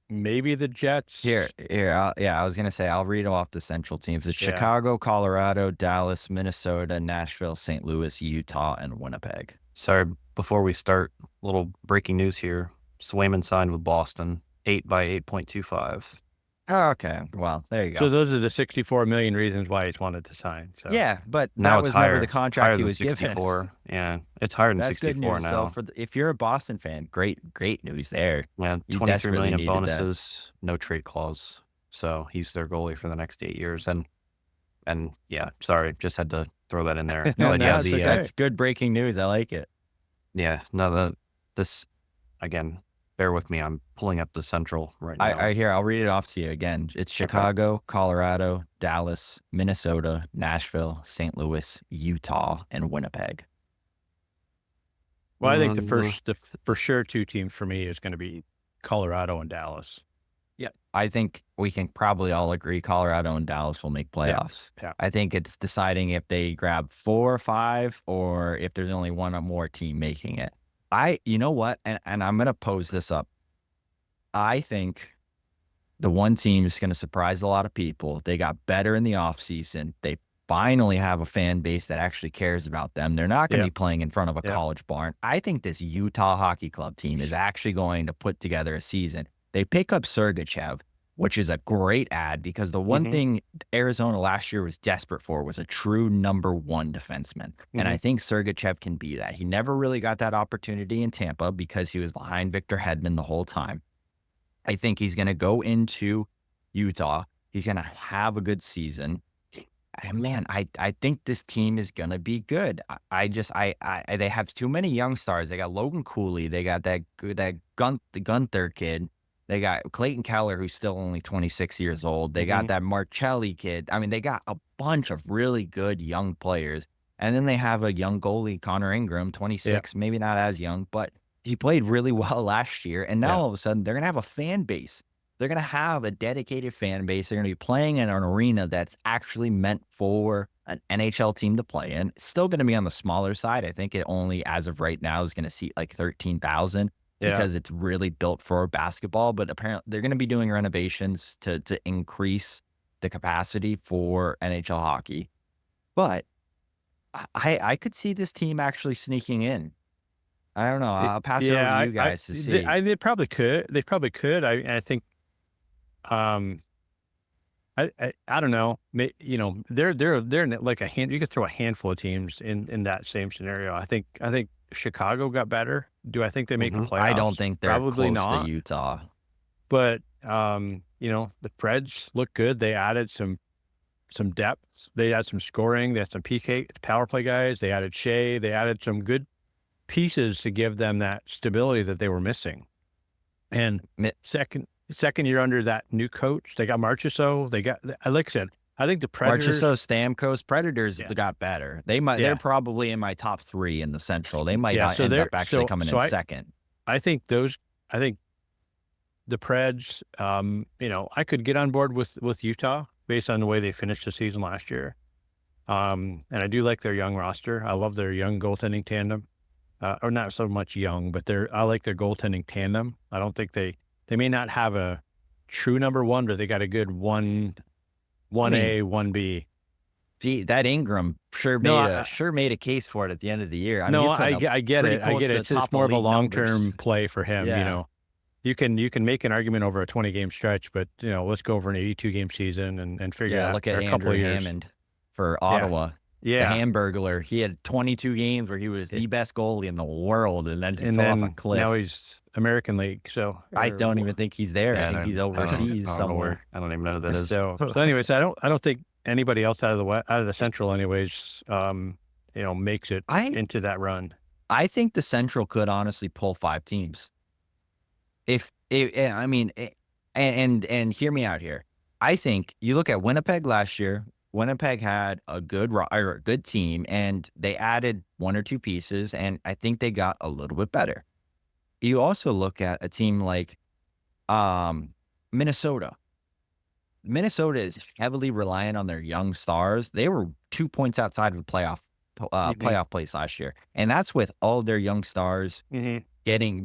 maybe the Jets. here, yeah, I was going to say, I'll read off the Central teams. It's Yeah. Chicago, Colorado, Dallas, Minnesota, Nashville, St. Louis, Utah, and Winnipeg. Sorry, before we start, little breaking news here. Swayman signed with Boston, 8 by 8.25. Oh, okay. Well, there you So go. those are the 64 million reasons why he's wanted to sign. So Yeah, but Now that it's was never the higher contract he than was given. 64. Yeah, it's higher than That's good 64 news, now. though. If you're a Boston fan, great news there. Yeah, You 23 desperately million in needed that. bonuses, no trade clause. So he's their goalie for the next 8 years. And yeah, sorry, just had to throw that in there. No, But yeah, that's okay. that's good breaking news. I like it. this again, bear with me. I'm pulling up the Central right now. I'll read it off to you again. It's Chicago, Colorado, Dallas, Minnesota, Nashville, St. Louis, Utah, and Winnipeg. Well, I think the for sure 2 teams for me is going to be Colorado and Dallas. Yeah, I think we can probably all agree Colorado and Dallas will make playoffs. Yeah. I think it's deciding if they grab 4 or 5 or if there's only one or more team making it. You know what? And I'm going to pose this up. I think the one team is going to surprise a lot of people. They got better in the offseason. They finally have a fan base that actually cares about them. They're not going to be playing in front of a college barn. I think this Utah Hockey Club team is actually going to put together a season. They pick up Sergachev, which is a great ad because the one thing Arizona last year was desperate for was a true number 1 defenseman. And I think Sergachev can be that. He never really got that opportunity in Tampa because he was behind Victor Hedman the whole time. I think he's going to go into Utah. He's going to have a good season. And man, I think this team is going to be good. They have too many young stars. They got Logan Cooley. They got that Gunther kid. They got Clayton Keller, who's still only 26 years old. They got that Marcelli kid. I mean, they got a bunch of really good young players. And then they have a young goalie, Connor Ingram, 26, maybe not as young, but he played really well last year. And now all of a sudden, they're going to have a fan base. They're going to have a dedicated fan base. They're going to be playing in an arena that's actually meant for an NHL team to play in. It's still going to be on the smaller side. I think it only, as of right now, is going to seat like 13,000 because it's really built for basketball. But apparently, they're going to be doing renovations to increase the capacity for NHL hockey. But I could see this team actually sneaking in. I don't know. I'll pass it over to you guys to see. They probably could. They probably could. I think. I don't know. They're like a hand. You could throw a handful of teams in that same scenario. I think Chicago got better. Do I think they make the playoffs? I don't think they're probably close not. to Utah. But the Preds look good. They added some depth. They had some scoring. They had some PK power play guys. They added Shea. They added some good pieces to give them that stability that they were missing. And second year under that new coach, they got Marchessault. They got, like I said, I think the Predators. Marchessault, Stamkos, Predators got better. They might. They're probably in my top 3 in the Central. They might not end up actually coming in second. I think the Preds. I could get on board with Utah based on the way they finished the season last year. And I do like their young roster. I love their young goaltending tandem. or not so much young, but I like their goaltending tandem. I don't think they may not have a true number one, but they got a good I one mean, A, one B. gee, that Ingram No, sure made a case for it at the end of the year. I mean, no, he's putting up I get pretty it. I close get to it. the It's just top more of a elite numbers. long-term play for him. Yeah. You can make an argument over a 20-game stretch, but let's go over an 82-game season and figure Yeah, out look at a couple Andrew of years. Hammond for Yeah, Ottawa. The yeah. Hamburglar. He had 22 games where he was the best goalie in the world, and then he And fell off a then cliff. now he's American League. So I don't even think he's there. I think he's overseas I don't know somewhere. I don't even know who that is. so anyways, I don't think anybody else out of the Central, anyways, makes it I into that run. I think the Central could honestly pull 5 teams. I mean, and hear me out here. I think you look at Winnipeg last year. Winnipeg had a good team, and they added 1 or 2 pieces, and I think they got a little bit better. You also look at a team like Minnesota. Minnesota is heavily reliant on their young stars. They were 2 points outside of the playoff place last year, and that's with all their young stars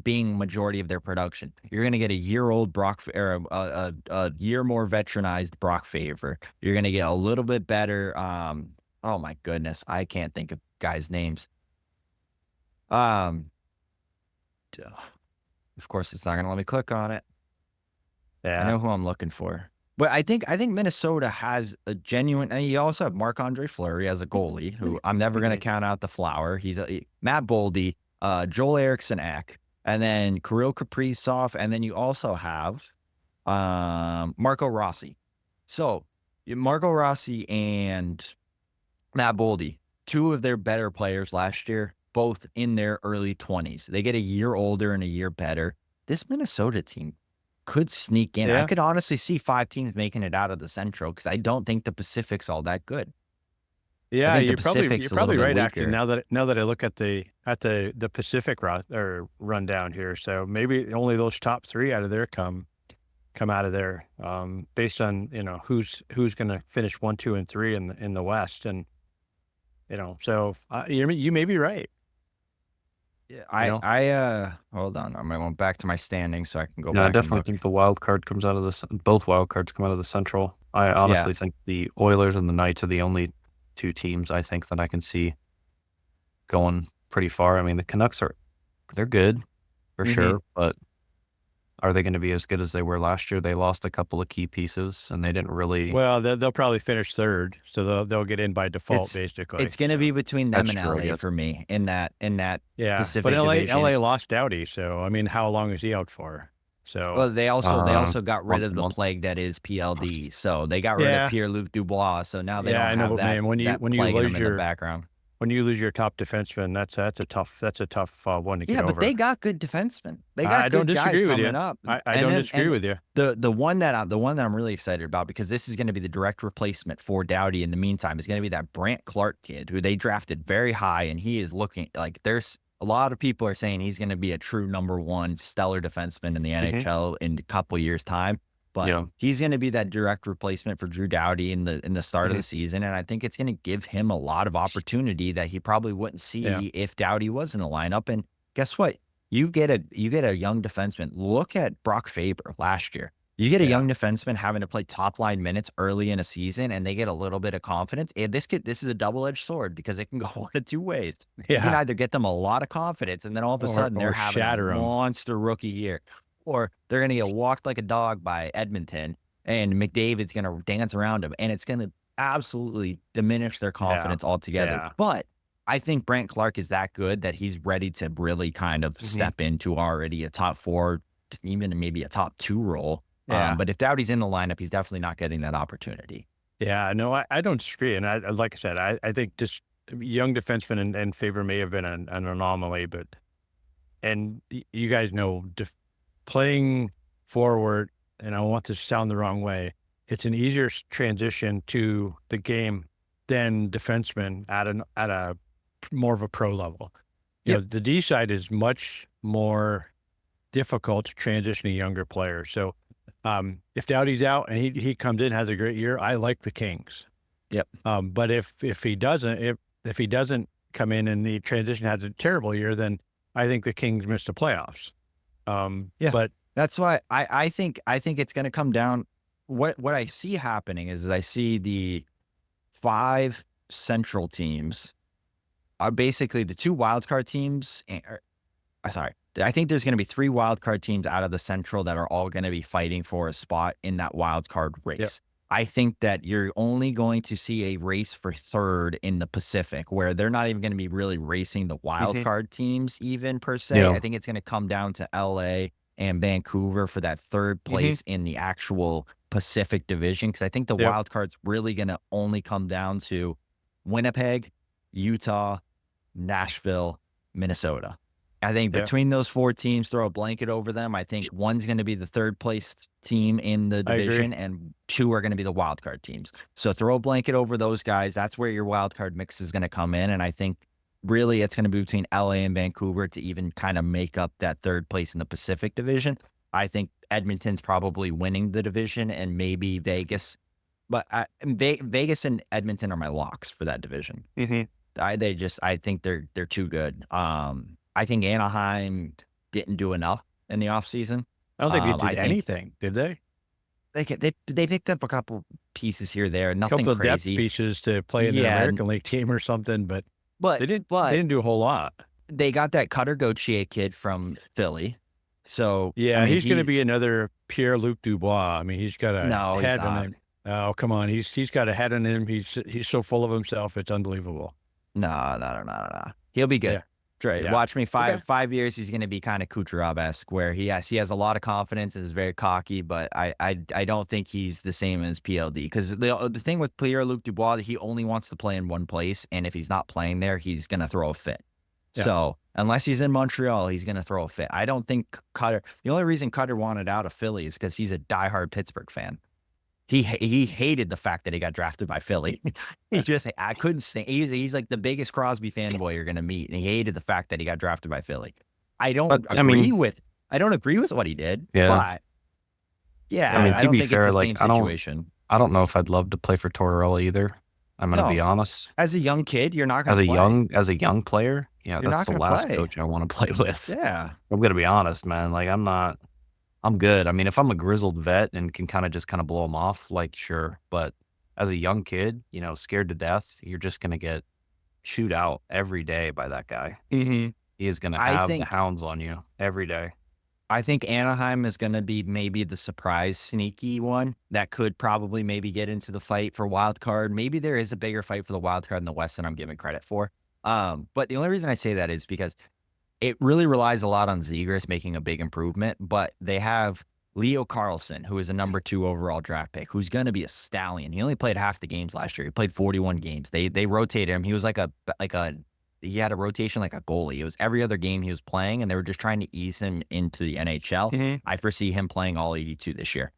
being majority of their production. You're going to get a year-old Brock, or a year more veteranized Brock Favor. You're going to get a little bit better. Oh my goodness, I can't think of guys' names. Of course, it's not going to let me click on it. Yeah, I know who I'm looking for. But I think Minnesota has a genuine, and you also have Marc-Andre Fleury as a goalie, who I'm never going to count out the flower. He's Matt Boldy, Joel Eriksson-Ek, and then Kirill Kaprizov, and then you also have Marco Rossi. So Marco Rossi and Matt Boldy, 2 of their better players last year, both in their early 20s. They get a year older and a year better. This Minnesota team could sneak in. Yeah. I could honestly see 5 teams making it out of the Central because I don't think the Pacific's all that good. Yeah, think the you're Pacific's a probably little bit right. Actually, weaker. now that I look at the Pacific rundown here, so maybe only those top 3 out of there come out of there, based on who's going to finish 1, 2, and 3 in the West, and so you may be right. Yeah, know? I hold on. I'm going back to my standings so I can go No, I back and definitely look. think the wild card comes out of both wild cards come out of the Central. I honestly think the Oilers and the Knights are the only 2 teams I think that I can see going pretty far. I mean, the Canucks they're good for sure, but are they going to be as good as they were last year? They lost a couple of key pieces, and they didn't really. Well, they'll probably finish 3rd, so they'll get in by default, basically. It's going to be between them That's and true, I LA guess. for me in that Yeah, Pacific but division. LA lost Doughty, so I mean, how long is he out for? So Well, they also got rid of the month. plague that is PLD. So they got rid of Pierre-Luc Dubois. So now they Yeah, I don't know, have but that, man, when you that lose plaguing them in the your background. when you lose your top defenseman, that's a tough one to get Yeah, over. but they got good defensemen. They got I don't good guys disagree with you. coming up. I don't disagree with you. The one that I'm really excited about, because this is going to be the direct replacement for Doughty in the meantime, is going to be that Brant Clark kid who they drafted very high, and he is looking like there's a lot of people are saying he's going to be a true number 1 stellar defenseman in the NHL in a couple years time. But he's going to be that direct replacement for Drew Doughty in the start of the season, and I think it's going to give him a lot of opportunity that he probably wouldn't see if Doughty was in the lineup. And guess what? You get a young defenseman. Look at Brock Faber last year. You get a young defenseman having to play top line minutes early in a season, and they get a little bit of confidence. And this is a double-edged sword because it can go one of 2 ways. You can either get them a lot of confidence, and then all of a sudden they're having a monster rookie year. Or they're going to get walked like a dog by Edmonton, and McDavid's going to dance around him, and it's going to absolutely diminish their confidence altogether. Yeah. But I think Brant Clark is that good that he's ready to really kind of step into already a top 4, even maybe a top 2 role. Yeah. But if Doughty's in the lineup, he's definitely not getting that opportunity. Yeah, no, I don't disagree. And I like I said, I think just young defenseman and Faber may have been an anomaly, and you guys know playing forward, and I want this to sound the wrong way, it's an easier transition to the game than defensemen at a more of a pro level. You know, the D side is much more difficult to transition a younger player. So if Doughty's out and he comes in, has a great year, I like the Kings. Yep. But if he doesn't, if he doesn't come in and the transition has a terrible year, then I think the Kings miss the playoffs. Yeah. But That's why I think it's going to come down. What I see happening is I see the 5 central teams are basically the 2 wildcard teams. Sorry. I think there's going to be 3 wildcard teams out of the central that are all going to be fighting for a spot in that wildcard race. Yep. I think that you're only going to see a race for third in the Pacific, where they're not even going to be really racing the wildcard teams even per se. Yeah. I think it's going to come down to LA and Vancouver for that third place in the actual Pacific division. Because I think the Yep. wild card's really going to only come down to Winnipeg, Utah, Nashville, Minnesota. I think Yeah. between those 4 teams, throw a blanket over them. I think one's going to be the third place team in the I agree. division, and 2 are going to be the wild card teams. So throw a blanket over those guys. That's where your wild card mix is going to come in. And I think really it's going to be between LA and Vancouver to even kind of make up that third place in the Pacific division. I think Edmonton's probably winning the division, and maybe Vegas. But Vegas and Edmonton are my locks for that division. I think they're too good. I think Anaheim didn't do enough in the offseason. I don't think they I did think anything, did they? They picked up a couple pieces here, there, A nothing couple of depth crazy. pieces to play in the Yeah, American League team or something, but but they didn't do a whole lot. they got that Cutter Gauthier kid from Philly. So Yeah, I mean, he's going to be another Pierre-Luc Dubois. I mean, he's got a No, he's head on not. him. Oh, come on. He's got a head on him. He's so full of himself. It's unbelievable. No. He'll be good. Yeah. Trey, Yeah. watch me Okay. 5 years. He's going to be kind of Kucherov-esque, where he has a lot of confidence and is very cocky, but I don't think he's the same as PLD, because the thing with Pierre-Luc Dubois, he only wants to play in one place, and if he's not playing there, he's going to throw a fit. Yeah. So unless he's in Montreal, he's going to throw a fit. I don't think Cutter. The only reason Cutter wanted out of Philly is because he's a diehard Pittsburgh fan. He hated the fact that he got drafted by Philly. I couldn't stand. He's like the biggest Crosby fanboy you're gonna meet, and he hated the fact that he got drafted by Philly. I don't agree with what he did. Yeah. But yeah, I mean, I to don't be think fair, it's the like, same situation. I don't know if I'd love to play for Tortorella either. I'm gonna be No. honest. As a young kid, you're not As gonna a play. young player, yeah, You're that's not the gonna last play. coach I want to play with. Yeah, I'm gonna be honest, man. Like, I'm good. I mean, if I'm a grizzled vet and can kind of blow them off, like, sure. But as a young kid, scared to death, you're just gonna get chewed out every day by that guy. He is gonna I have the think- hounds on you every day. I think Anaheim is gonna be maybe the surprise, sneaky one that could probably maybe get into the fight for wild card. Maybe there is a bigger fight for the wild card in the West than I'm giving credit for. But the only reason I say that is because it really relies a lot on Zegras making a big improvement, but they have Leo Carlson, who is a number 2 overall draft pick, who's going to be a stallion. He only played half the games last year. He played 41 games. They rotated him. He was he had a rotation like a goalie. It was every other game he was playing, and they were just trying to ease him into the NHL. I foresee him playing all 82 this year.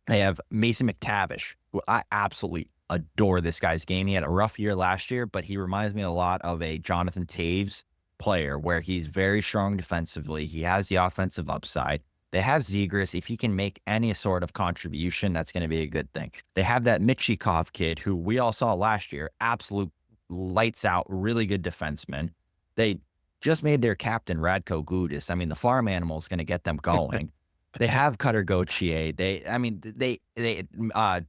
They have Mason McTavish, who I absolutely adore this guy's game. He had a rough year last year, but he reminds me a lot of a Jonathan Taves player, where he's very strong defensively. He has the offensive upside. They have Zegras. If he can make any sort of contribution, that's going to be a good thing. They have that Michikov kid, who we all saw last year, absolute lights out, really good defenseman. They just made their captain Radko Gudas. I mean, the farm animal is going to get them going. They have Cutter Gauthier.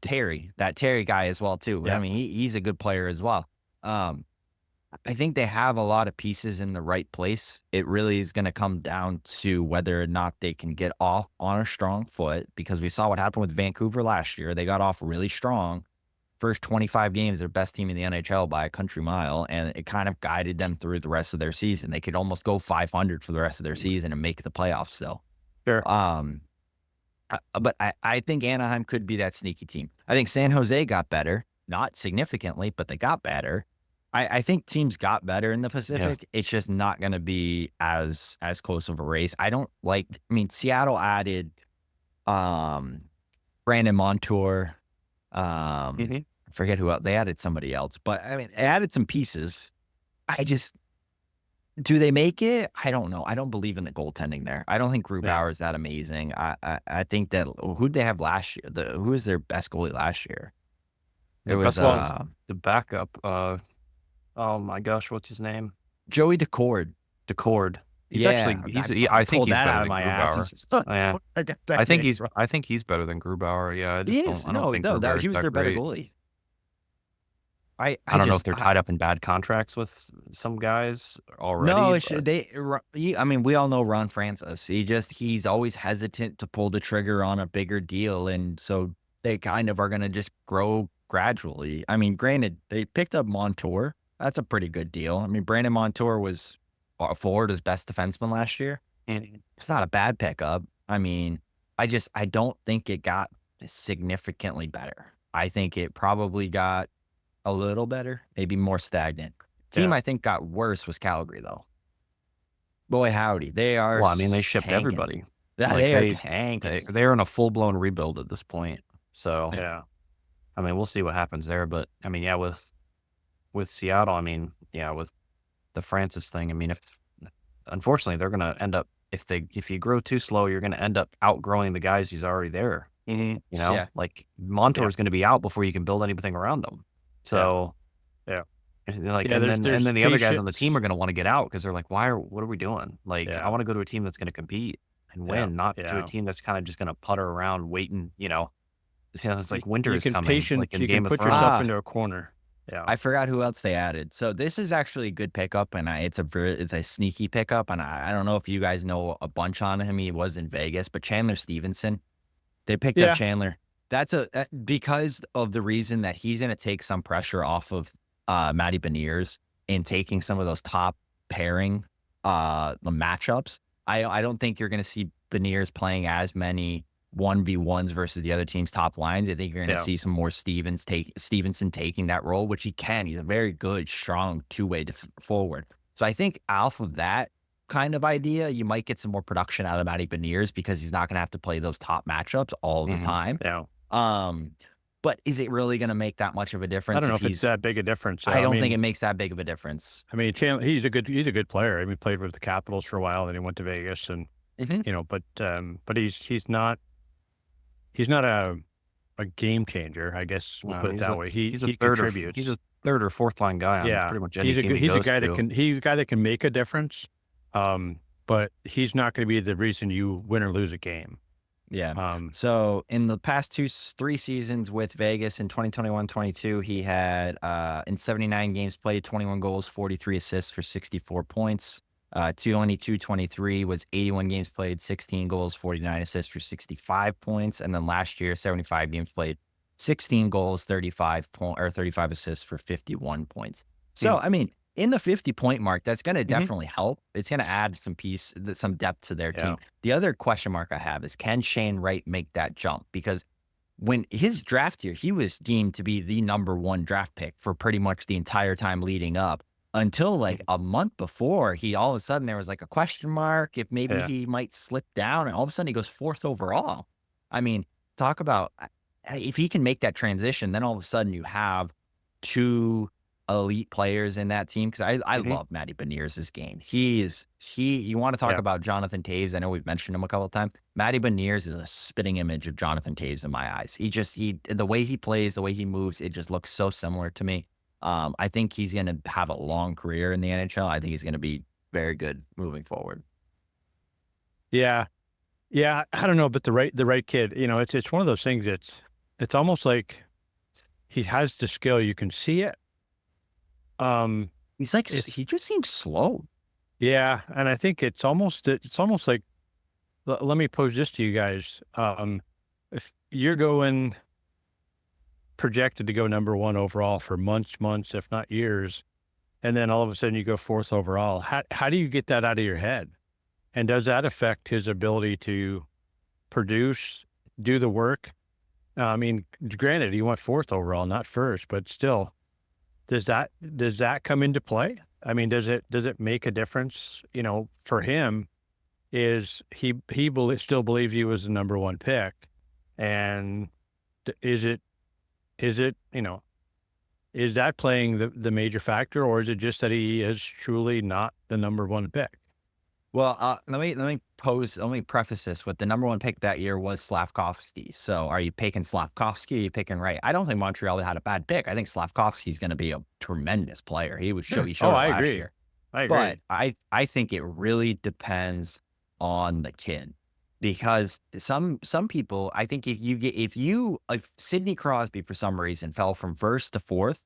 Terry guy as well too. Yeah. I mean, he's a good player as well. I think they have a lot of pieces in the right place. It really is going to come down to whether or not they can get off on a strong foot, because we saw what happened with Vancouver last year. They got off really strong. First 25 games, their best team in the NHL by a country mile, and it kind of guided them through the rest of their season. They could almost go 500 for the rest of their season and make the playoffs still. Sure. But I think Anaheim could be that sneaky team. I think San Jose got better, not significantly, but they got better. I think teams got better in the Pacific. It's just not going to be as close of a race. Seattle added Brandon Montour. I forget who else. They added somebody else, but I mean, they added some pieces. Do they make it? I don't know. I don't believe in the goaltending there. I don't think Grubauer is that amazing. I think that who'd they have last year? Who was their best goalie last year? It was the backup. Oh my gosh, what's his name? Joey Decord. Decord. He's Yeah, actually I I think pulled he's that better out of than my ass. Grubauer. It's just, Oh, yeah. I got that name wrong. I think he's better than Grubauer. Yeah, He is. I don't No, think no, that Grubauer's he was that their better great. goalie. I don't know if they're tied up in bad contracts with some guys No, already, but I mean, we all know Ron Francis. He's always hesitant to pull the trigger on a bigger deal, and so they kind of are gonna just grow gradually. I mean, granted, they picked up Montour. That's a pretty good deal. I mean, Brandon Montour was Florida's best defenseman last year. Mhm. It's not a bad pickup. I mean, I don't think it got significantly better. I think it probably got a little better, maybe more stagnant. Team Yeah. I think got worse was Calgary, though. Boy, howdy, they are well, I mean, they shipped tanking. everybody. Yeah, Like they are tanking. they're in a full-blown rebuild at this point. So, Yeah. I mean, we'll see what happens there, but I mean, yeah, with Seattle, I mean, yeah, with the Francis thing, I mean, if unfortunately they're gonna end up if you grow too slow, you're gonna end up outgrowing the guys who's already there. Mhm. You know, Yeah, like Yeah. Montour's gonna be out before you can build anything around him. Yeah. So, Yeah. like, Yeah. and There's then the other guys on the team patience. are gonna want to get out because they're like, what are we doing? Like, I Yeah. want to go to a team that's gonna compete and Yeah. win, not to a Yeah. team that's kind of just gonna putter around waiting. It's You, like winter you is can coming, like in you can Game of put yourself Thrones. Ah, into a corner. Yeah. I forgot who else they added. So this is actually a good pickup, and it's a sneaky pickup, and I don't know if you guys know a bunch on him. He was in Vegas, but Chandler Stevenson, they picked up Yeah. Chandler. Because of the reason that he's gonna take some pressure off of, Matty Beniers in taking some of those top pairing, the matchups. I don't think you're gonna see Beniers playing as many 1v1s versus the other team's top lines. I think you're gonna Yeah. see some more Stevenson taking that role, which he can. He's a very good, strong two-way forward. So I think off of that kind of idea, you might get some more production out of Matty Beniers because he's not gonna have to play those top matchups all the Mhm. time. Yeah. Um, but is it really gonna make that much of a I difference don't know if if it's he's that big a difference. I don't think it makes that big of a difference. Chandler, he's a good player. I mean, he played with the Capitals for a while, then he went to Vegas, and Mhm. but he's not a game changer. I guess we'll No, put it that way. He he's contributes. a third or fourth line guy on Yeah, pretty much any team he he's a goes guy that to. can he's a guy that can make a difference. But he's not going to be the reason you win or lose a game. Yeah. Um, So in the past 3 seasons with Vegas in 2021-22, he had in 79 games played, 21 goals, 43 assists for 64 points. 2022-23 was 81 games played, 16 goals, 49 assists for 65 points. And then last year, 75 games played, 16 goals, 35 assists for 51 points. So, hmm, I mean, in the 50-point mark, that's going to mhm, definitely help. It's going to add some depth to their yeah, team. The other question mark I have is, can Shane Wright make that jump? Because when his draft year, he was deemed to be the number 1 draft pick for pretty much the entire time leading up until like mhm, a month before. He all of a sudden there was like a question mark if maybe yeah, he might slip down, and all of a sudden he goes 4th overall. I mean, talk about if he can make that transition, then all of a sudden you have 2 elite players in that team. Because I Mhm. love Matty Beniers' game. You want to talk yeah, about Jonathan Taves? I know we've mentioned him a couple of times. Matty Beniers is a spitting image of Jonathan Taves in my eyes. The way he plays, the way he moves, it just looks so similar to me. I think he's going to have a long career in the NHL. I think he's going to be very good moving forward. yeah, yeah. I don't know, but the right kid. It's one of those things. It's almost like he has the skill. You can see it. Um, He's like it's he just seems slow. Yeah, and I think it's almost like let me pose this to you guys. If you're going projected to go number 1 overall for months, if not years, and then all of a sudden you go 4th overall, how do you get that out of your head? And does that affect his ability to produce, do the work? Granted, he went 4th overall, not first, but still, does that come into play? I mean, does it make a difference? For him, is still believes he was the number 1 pick, and is it is that playing the major factor, or is it just that he is truly not the number 1 pick? Well, let me preface this with the number one pick that year was Slavkovsky. So are you picking Slavkovsky? Or are you picking Wright? I don't think Montreal had a bad pick. I think Slavkovsky's going to be a tremendous player. He showed Oh, it I last agree. year. I But agree. I think it really depends on the kid because some people, I think if Sidney Crosby for some reason fell from first to fourth,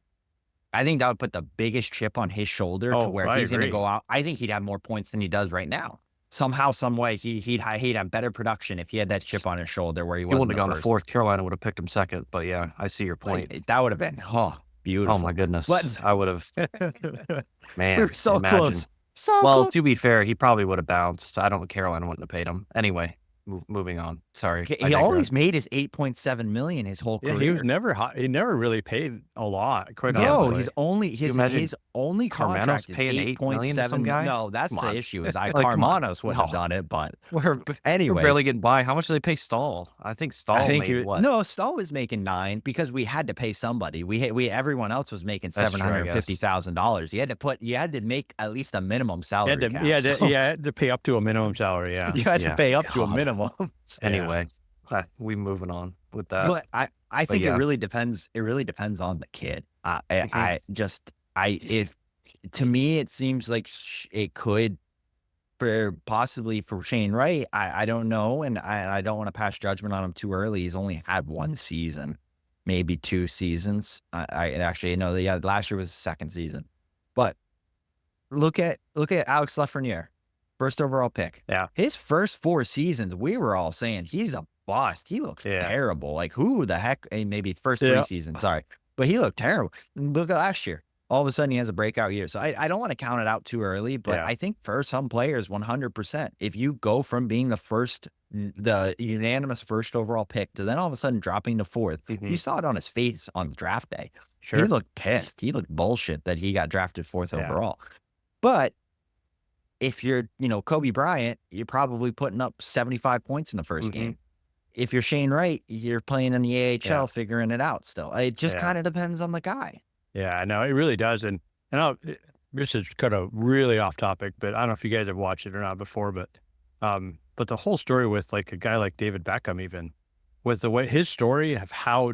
I think that would put the biggest chip on his shoulder to Oh, where I he's going to agree. go out. I think he'd have more points than he does right now. Somehow, some way, he'd have better production if he had that chip on his shoulder where he He wouldn't wasn't have the gone to first. fourth. Carolina would have picked him second. But yeah, I see your Like point. that would have been Oh my beautiful. goodness, But I would have. we were Man, so imagine. close, so Well, close. to be fair, he probably would have bounced. I don't. Carolina wouldn't have paid him anyway. Moving on. Sorry, I He digress. always made his 8.7 million his whole Yeah, he was career. never high. He never really paid a lot, quite Yeah, No, but honestly. he's only you imagine his only Carmanos contract is paying eight point 8 million to some seven. guy? No, that's Come the on, issue. Is I like come on, Carmanos wouldn't have no. done it, but We're anyways, barely getting by. How much do they pay Stahl? I think I Stahl think made what? no, Stahl was making 9 because we had to pay somebody. We everyone else was making That's true, I guess. $750,000. You had to make at least a minimum He salary had to, cap. he had to, So he had to pay up to a minimum salary. Yeah. you had to Yeah, pay up to a God. minimum. Anyway, we moving on with that. But I But think it yeah, really depends. It really depends on the kid. mhm, If to me it seems like it could for possibly for Shane Wright. I don't know, and I don't want to pass judgment on him too early. He's only had 1 season, maybe 2 seasons. I actually know that last year was the second season. But look at Alex Lafreniere, first overall pick. yeah, His first 4 seasons, we were all saying he's a bust. He looks Yeah. terrible. Like who the heck? Maybe first Yeah. 3 seasons. Sorry, but he looked terrible. Look at last year. All of a sudden, he has a breakout year. So I don't want to count it out too early, but Yeah. I think for some players, 100%, if you go from being the unanimous first overall pick to then all of a sudden dropping to fourth, you mhm, saw it on his face on draft day. He sure. looked pissed. He looked bullshit that he got drafted fourth Yeah. overall. But if you're, Kobe Bryant, you're probably putting up 75 points in the first Mhm, game. If you're Shane Wright, you're playing in the AHL, Yeah. figuring it out still. It just Yeah. kind of depends on the guy. Yeah, no, it really does. And this is kind of really off topic, but I don't know if you guys have watched it or not before, but the whole story with like a guy like David Beckham, even with the way his story of how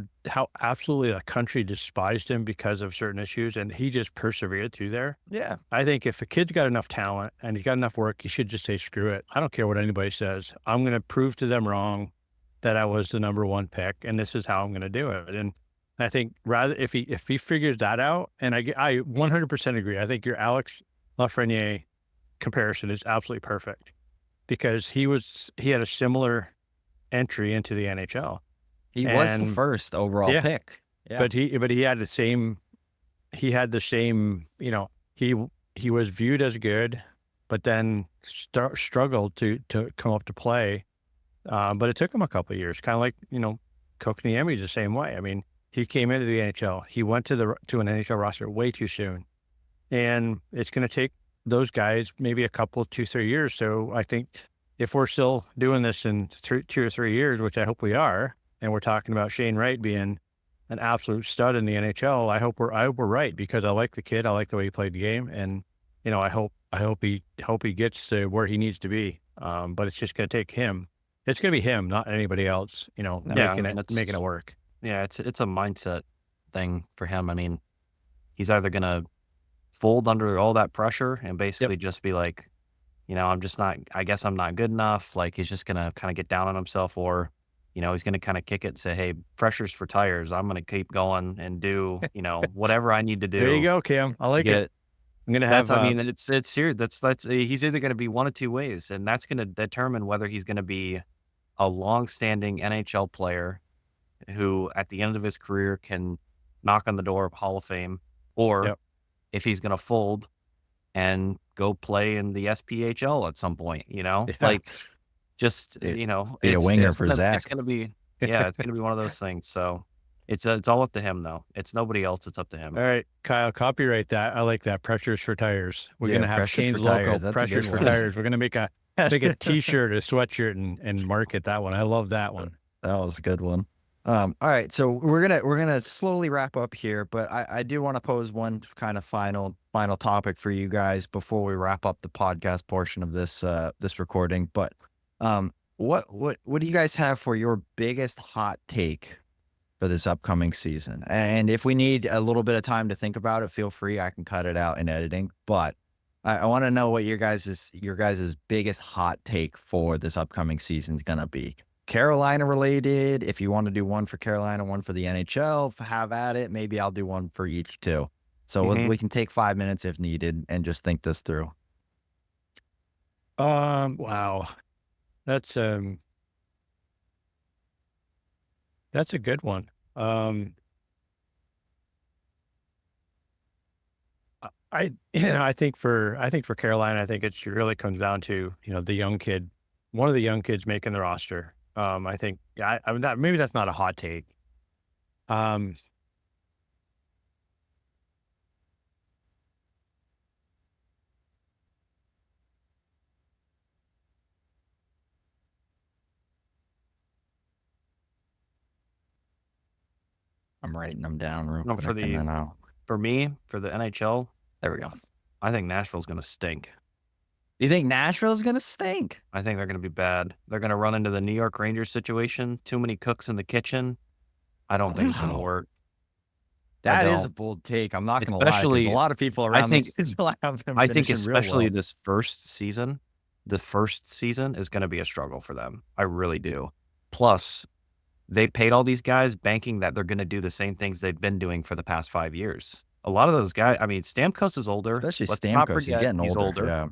absolutely the country despised him because of certain issues, and he just persevered through there. Yeah. I think if a kid's got enough talent and he's got enough work, he should just say, screw it. I don't care what anybody says. I'm going to prove to them wrong that I was the number one pick, and this is how I'm going to do it. And I think rather if he figures that out, and I 100% agree. I think your Alex Lafreniere comparison is absolutely perfect because he had a similar entry into the NHL, He was the and first overall yeah, pick. Yeah. but he had the same, he was viewed as good, but then struggled to come up to play. But it took him a couple of years, kind of like, Kokniemi's the same way. I mean, he came into the NHL. He went to an NHL roster way too soon. And it's going to take those guys maybe a couple, 2-3 years. So I think if we're still doing this in 2 or 3 years, which I hope we are, and we're talking about Shane Wright being an absolute stud in the NHL, I hope we're right, because I like the kid. I like the way he played the game. And, I hope he gets to where he needs to be. But it's just going to take him. It's going to be him, not anybody else, Yeah, making it work. Yeah, it's a mindset thing for him. I mean, he's either gonna fold under all that pressure and basically just be like, I guess I'm not good enough. Like he's just gonna kind of get down on himself, or, he's gonna kind of kick it and say, hey, pressure's for tires. I'm gonna keep going and do, whatever I need to do. There you go, Cam. I to like get it. I'm going to have, I mean, it's serious. He's either gonna be one of two ways, and that's gonna determine whether he's gonna be a long-standing NHL player who at the end of his career can knock on the door of Hall of Fame, or Yep. if he's going to fold and go play in the SPHL at some point, Yeah. like just, Be a winger for Zach. It's going to be, yeah, it's going to be one of those things. So it's all up to him though. It's nobody else. It's up to him. All right, Kyle, copyright that. I like that. Pressures for tires. We're Yeah, going to have Pressures Kane's for Tires. local That's a pressures good for one. tires. We're going to make a T-shirt, a sweatshirt, and market that one. I love that one. That was a good one. All right, so we're gonna slowly wrap up here, but I do want to pose one kind of final topic for you guys before we wrap up the podcast portion of this recording. But what do you guys have for your biggest hot take for this upcoming season? And if we need a little bit of time to think about it, feel free. I can cut it out in editing. But I want to know what your guys' biggest hot take for this upcoming season is gonna be. Carolina related. If you want to do one for Carolina, one for the NHL, have at it. Maybe I'll do one for each too. So we can take 5 minutes if needed and just think this through. Wow. That's a good one. I think for Carolina, I think it really comes down to, the young kid, one of the young kids making the roster. I think, maybe that's not a hot take. Um, I'm writing them down real No, quick and then I'll. for me, for the NHL, There we go. I think Nashville's going to stink. You think Nashville's gonna stink? I think they're going to be bad. They're going to run into the New York Rangers situation. Too many cooks in the kitchen. I don't think it's going to Wow. work. That is a don't. bold take. I'm not gonna lie, because a Especially, lot of people I around think, this still have them I think finishing real especially well. this first season, the first season is going to be a struggle for them. I really do. Plus, they paid all these guys banking that they're going to do the same things they've been doing for the past 5 years. A lot of those guys, I mean, Stamkos is older. Especially Let's not Stamkos, he's forget getting he's older. older. Yeah.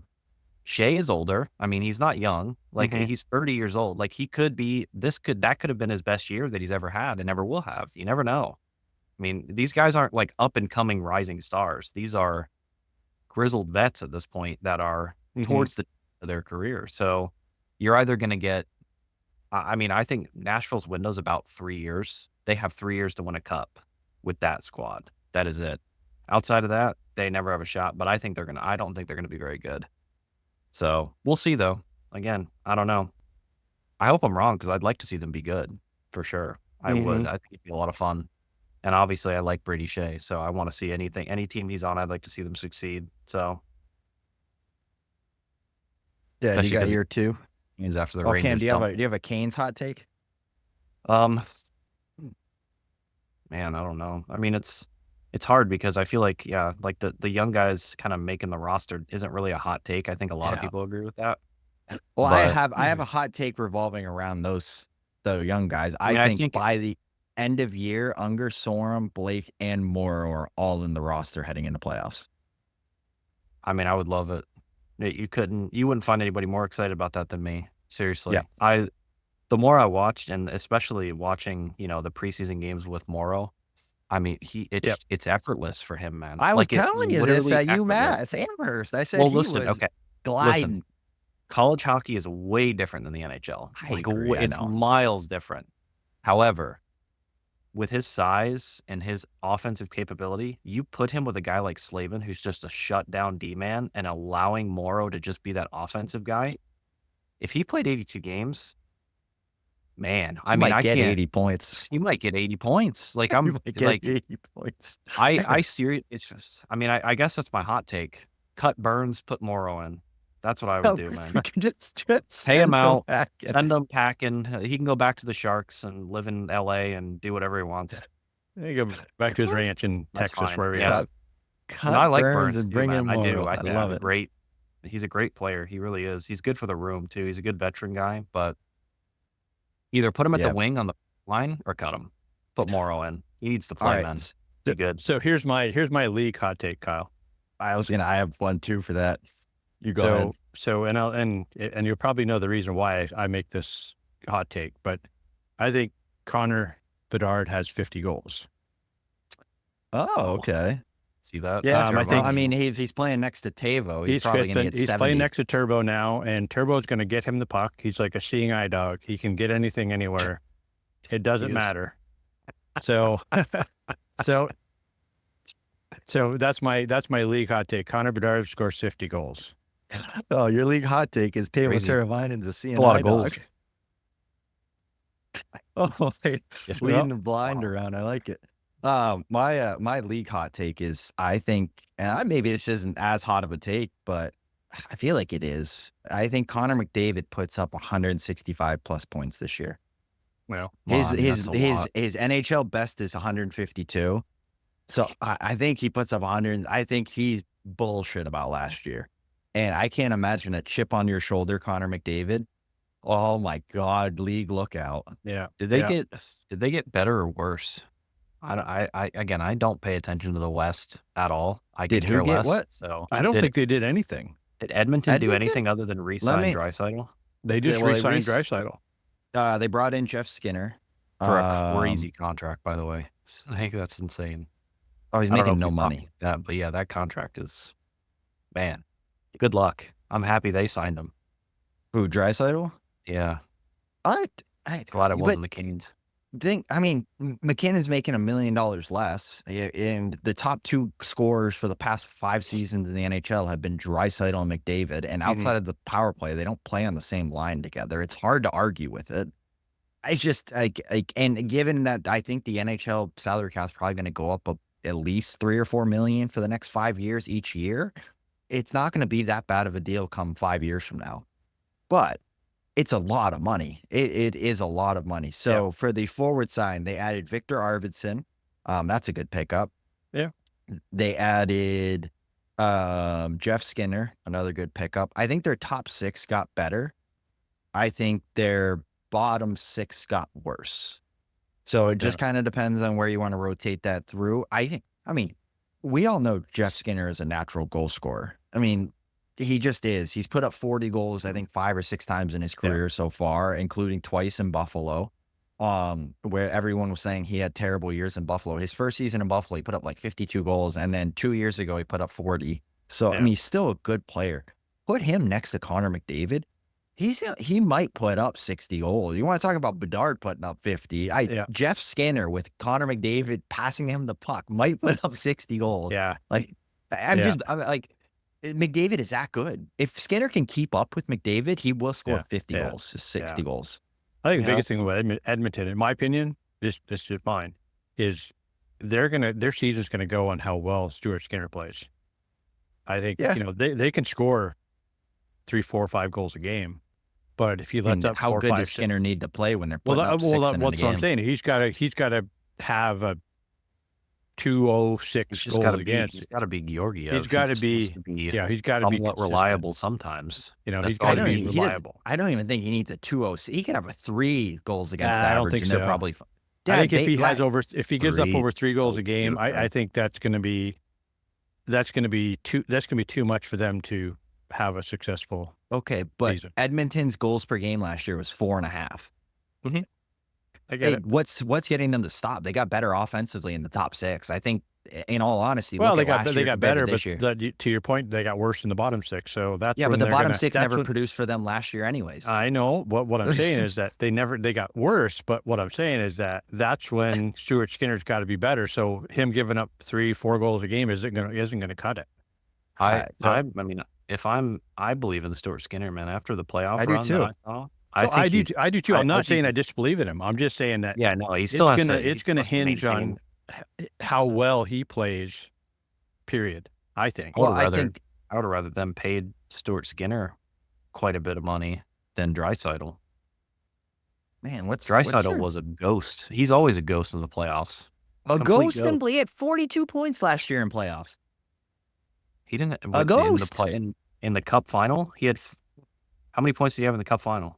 Shea is older. I mean, he's not young. Like Mhm. he's 30 years old. Like he could be that could have been his best year that he's ever had and never will have. You never know. I mean, these guys aren't like up and coming rising stars. These are grizzled vets at this point that are Mhm. towards the end of their career. So you're either going to get, I mean, I think Nashville's window's about 3 years. They have 3 years to win a cup with that squad. That is it. Outside of that, they never have a shot. But I don't think they're going to be very good. So we'll see, though. Again, I don't know. I hope I'm wrong because I'd like to see them be good for sure. I would. Mhm. I think it'd be a lot of fun. And obviously, I like Brady Shea, so I want to see any team he's on. I'd like to see them succeed. So Yeah, do you especially got because your two? he's after the Oh, Cam, Rangers. do you have a Canes hot take? Um, man, I don't know. I mean, it's hard because I feel like like the young guys kind of making the roster isn't really a hot take. I think a lot of Yeah. people agree with that. Well, But I have a hot take revolving around the young guys. I I mean, I think think by the end of year, Unger, Sorum, Blake, and Morrow are all in the roster heading into playoffs. I mean, I would love it. You wouldn't find anybody more excited about that than me. Seriously. Yeah. The more I watched, and especially watching, the preseason games with Morrow, I mean, Yep. it's effortless for him, man. I was Like, it's telling you this literally at effortless. UMass Amherst. I said Well, he listen, was okay, gliding. listen. College hockey is way different than the NHL. I agree, I It's know. miles different. However, with his size and his offensive capability, you put him with a guy like Slavin, who's just a shutdown D-man, and allowing Morrow to just be that offensive guy. If he played 82 games, man, I He mean, might I get can't. 80 points. He might get 80 points. Like He I'm might get like 80 points. I serious. It's just. I mean, I guess that's my hot take. Cut Burns, put Morrow in. That's what I would do, man. We can just Pay send him out. back. Send him packing. He can go back to the Sharks and live in LA and do whatever he wants. He go back to his ranch in That's Texas, fine. where he Yeah. is. Cut I like Burns Burns and too, bring in man. I do. Morrow. I I think love it. he's a great player. He really is. He's good for the room too. He's a good veteran guy, but either put him at Yeah. the wing on the line or cut him. Put Morrow in. He needs to All play, right. man. Be good. So here's my league hot take, Kyle. I have one too for that. You go ahead. So and you'll probably know the reason why I make this hot take, but I think Connor Bedard has 50 goals. Oh, okay. See that? Yeah, I think- I mean, if he's playing next to Tavo, he's He's probably fifth, going to and get he's 70. playing next to Turbo now, and Turbo's going to get him the puck. He's like a seeing eye dog. He can get anything anywhere. It doesn't He is. matter. So, so that's my league hot take. Connor Bedard scores 50 goals. Oh, your league hot take is Tavo Crazy. Teravainen's a seeing a lot eye of goals. dog. Oh, If leading Well, the blind wow. around. I like it. My league hot take is I think, and maybe this isn't as hot of a take, but I feel like it is. I think Connor McDavid puts up 165 plus points this year. well, Well, His I mean, his that's a his lot. his NHL best is 152. So I think he puts up 100. I think he's bullshit about last year. And I can't imagine a chip on your shoulder, Connor McDavid. Oh my God, league lookout. yeah, Did they yeah. get did they get better or worse? I again, I don't pay attention to the West at all. I Did could who care get less. what? So, I don't think they did anything. did Edmonton do Edmonton? anything other than Let re-sign me, Draisaitl They just well, re-signed Draisaitl. they brought in Jeff Skinner. for a Um, crazy contract, by the way? I think that's insane. oh, he's I don't know making if no we've talked money. about that, but yeah, that contract is, man, good luck. I'm happy they signed him. Who, Draisaitl? Yeah, I, I, glad it but wasn't the Canes. I mean, McKinnon's making $1 million less, and the top two scorers for the past 5 seasons in the NHL have been Draisaitl and McDavid. And Mhm. outside of the power play, they don't play on the same line together. It's hard to argue with it. I just and given that I think the NHL salary cap is probably going to go up at least 3 or 4 million for the next 5 years each year, it's not going to be that bad of a deal come 5 years from now. But it's a lot of money. It is a lot of money. Yeah, So for the forward side, they added Victor Arvidsson. That's a good pickup. yeah. They added Jeff Skinner, another good pickup. I think their top six got better. I think their bottom six got worse. So it Yeah. just kind of depends on where you want to rotate that through. I mean, we all know Jeff Skinner is a natural goal scorer. I mean, he just is. He's put up 40 goals, I think 5 or 6 times in his Yeah. career so far, including twice in Buffalo. Where everyone was saying he had terrible years in Buffalo. His first season in Buffalo, he put up like 52 goals, and then 2 years ago he put up 40. So I Yeah. mean, he's still a good player. Put him next to Connor McDavid. He might put up 60 goals. You want to talk about Bedard putting up 50? Yeah. Jeff Skinner with Connor McDavid passing him the puck might put up 60 goals. Yeah. Like I'm like McDavid is that good. If Skinner can keep up with McDavid, he will score Yeah. 50 Yeah. goals, 60 goals. I think the Yeah. biggest thing with Edmonton, in my opinion, this is mine, is their season's gonna go on how well Stuart Skinner plays. I think Yeah. they can score 3, 4, 5 goals a game, but if he lets And up how 4, good 5, does 6, Skinner need to play when they're well, putting up well, 6 in a what's what I'm game? saying. He's gotta have a 206 He's just goals gotta be against. he's gotta be Georgiev. He's gotta He just be needs to be he's gotta be somewhat consistent. reliable sometimes. That's He's all gotta you be need. reliable. I don't even think he needs a 206. He could have a 3 goals against I don't average, think and they're so. probably I think if he like, gives up 3. over 3 goals Oh, a game, beautiful. I think that's gonna be too much for them to have a successful okay, but season. Edmonton's goals per game last year was 4.5. I get Hey, it. what's getting them to stop? They got better offensively in the top 6. I think, in all honesty, Well, look they at got last year compared better, to this year. but to your point, they got worse in the bottom 6. So that's Yeah, when but the they're bottom gonna. 6 That's never when produced for them last year anyways. I know. What I'm saying is that they got worse. But what I'm saying is that that's when Stuart Skinner's got to be better. So him giving up 3, 4 goals a game isn't gonna cut it. I I mean, I believe in Stuart Skinner, man. After the playoff I do run that too. I saw, So I think he's I do too. I'm I not saying think I disbelieve in him. I'm just saying that yeah, no, he still has to it's gonna hinge on how well he plays. Period. I think. I would Well, have I rather think them paid Stuart Skinner quite a bit of money than Draisaitl. man, what's Draisaitl your was a ghost. He's always a ghost in the playoffs. a complete ghost and he had 42 points last year in playoffs. He didn't A in the ghost. in the cup final. He had how many points did he have in the cup final?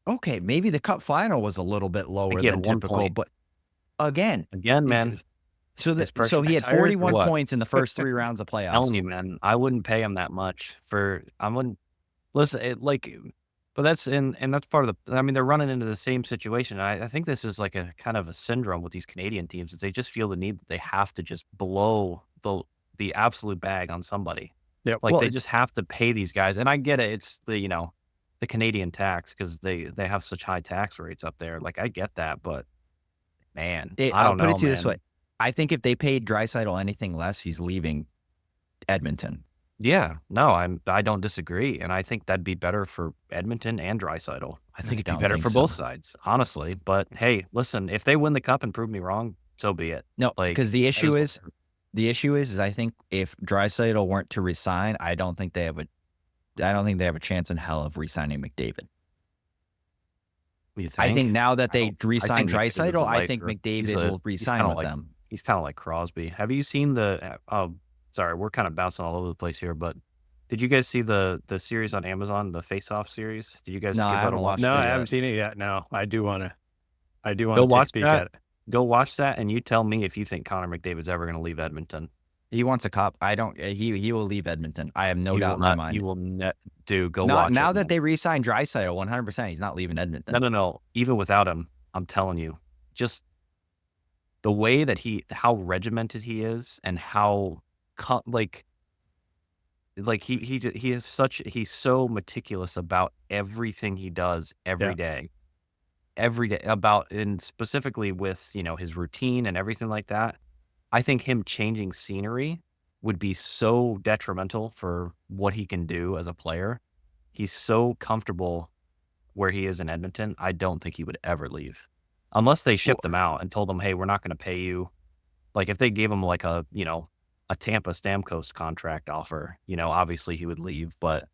Okay, maybe the cup final was a little bit lower he had than 1 typical, point. but again, Man, so his pressure he had tired or 41 what? points in the first 3 rounds of Telling playoffs. you, man, I wouldn't pay him that much for. I wouldn't listen. But that's and that's part of the. I mean, they're running into the same situation. I think this is like a kind of a syndrome with these Canadian teams. Is they just feel the need that they have to just blow the absolute bag on somebody. Yep. Like Well, they it's just have to pay these guys. And I get it. It's the Canadian tax because they have such high tax rates up there. Like I get that, but man, I I'll don't put know, it to you this man. way. I think if they paid Draisaitl anything less, he's leaving Edmonton. Yeah, no, I don't disagree, and I think that'd be better for Edmonton and Draisaitl. I think it'd be don't better think for both so. sides, honestly. But hey, listen, if they win the cup and prove me wrong, so be it. No, Like, because the I issue just don't is care. the issue is I think if Draisaitl weren't to resign, I don't think they have a chance in hell of re-signing McDavid. You I think think? now that I they don't. I re-signed think McDavid's a Draisaitl, I think lifer. McDavid will He's re-sign kind of with like them. Crosby. Have you seen the? Oh, sorry, we're kind of bouncing all over the place here, but did you guys see the series on Amazon, the Face Off series? Did you guys No, I skip out haven't and watch watched No, it? I it haven't yet. seen it yet. No, I do Go want to take a watch peek that. at it. Go watch that, and you tell me if you think Connor McDavid's ever going to leave Edmonton. He wants a cup. I don't. He will leave Edmonton. I have no You doubt will in my not. mind. You will not. Dude, go Not watch it, now that man. they re-signed Draisaitl, 100%. He's not leaving No, Edmonton. no, no. Even without him, I'm telling you, just the way that how regimented he is, and how he is he's so meticulous about everything he does Yeah, every day about, and specifically with his routine and everything like that. I think him changing scenery would be so detrimental for what he can do as a player. He's so comfortable where he is in Edmonton. I don't think he would ever leave unless they Well, shipped him out and told him, "Hey, we're not going to pay you." Like if they gave him like a Tampa Stamkos contract offer, obviously he would leave. But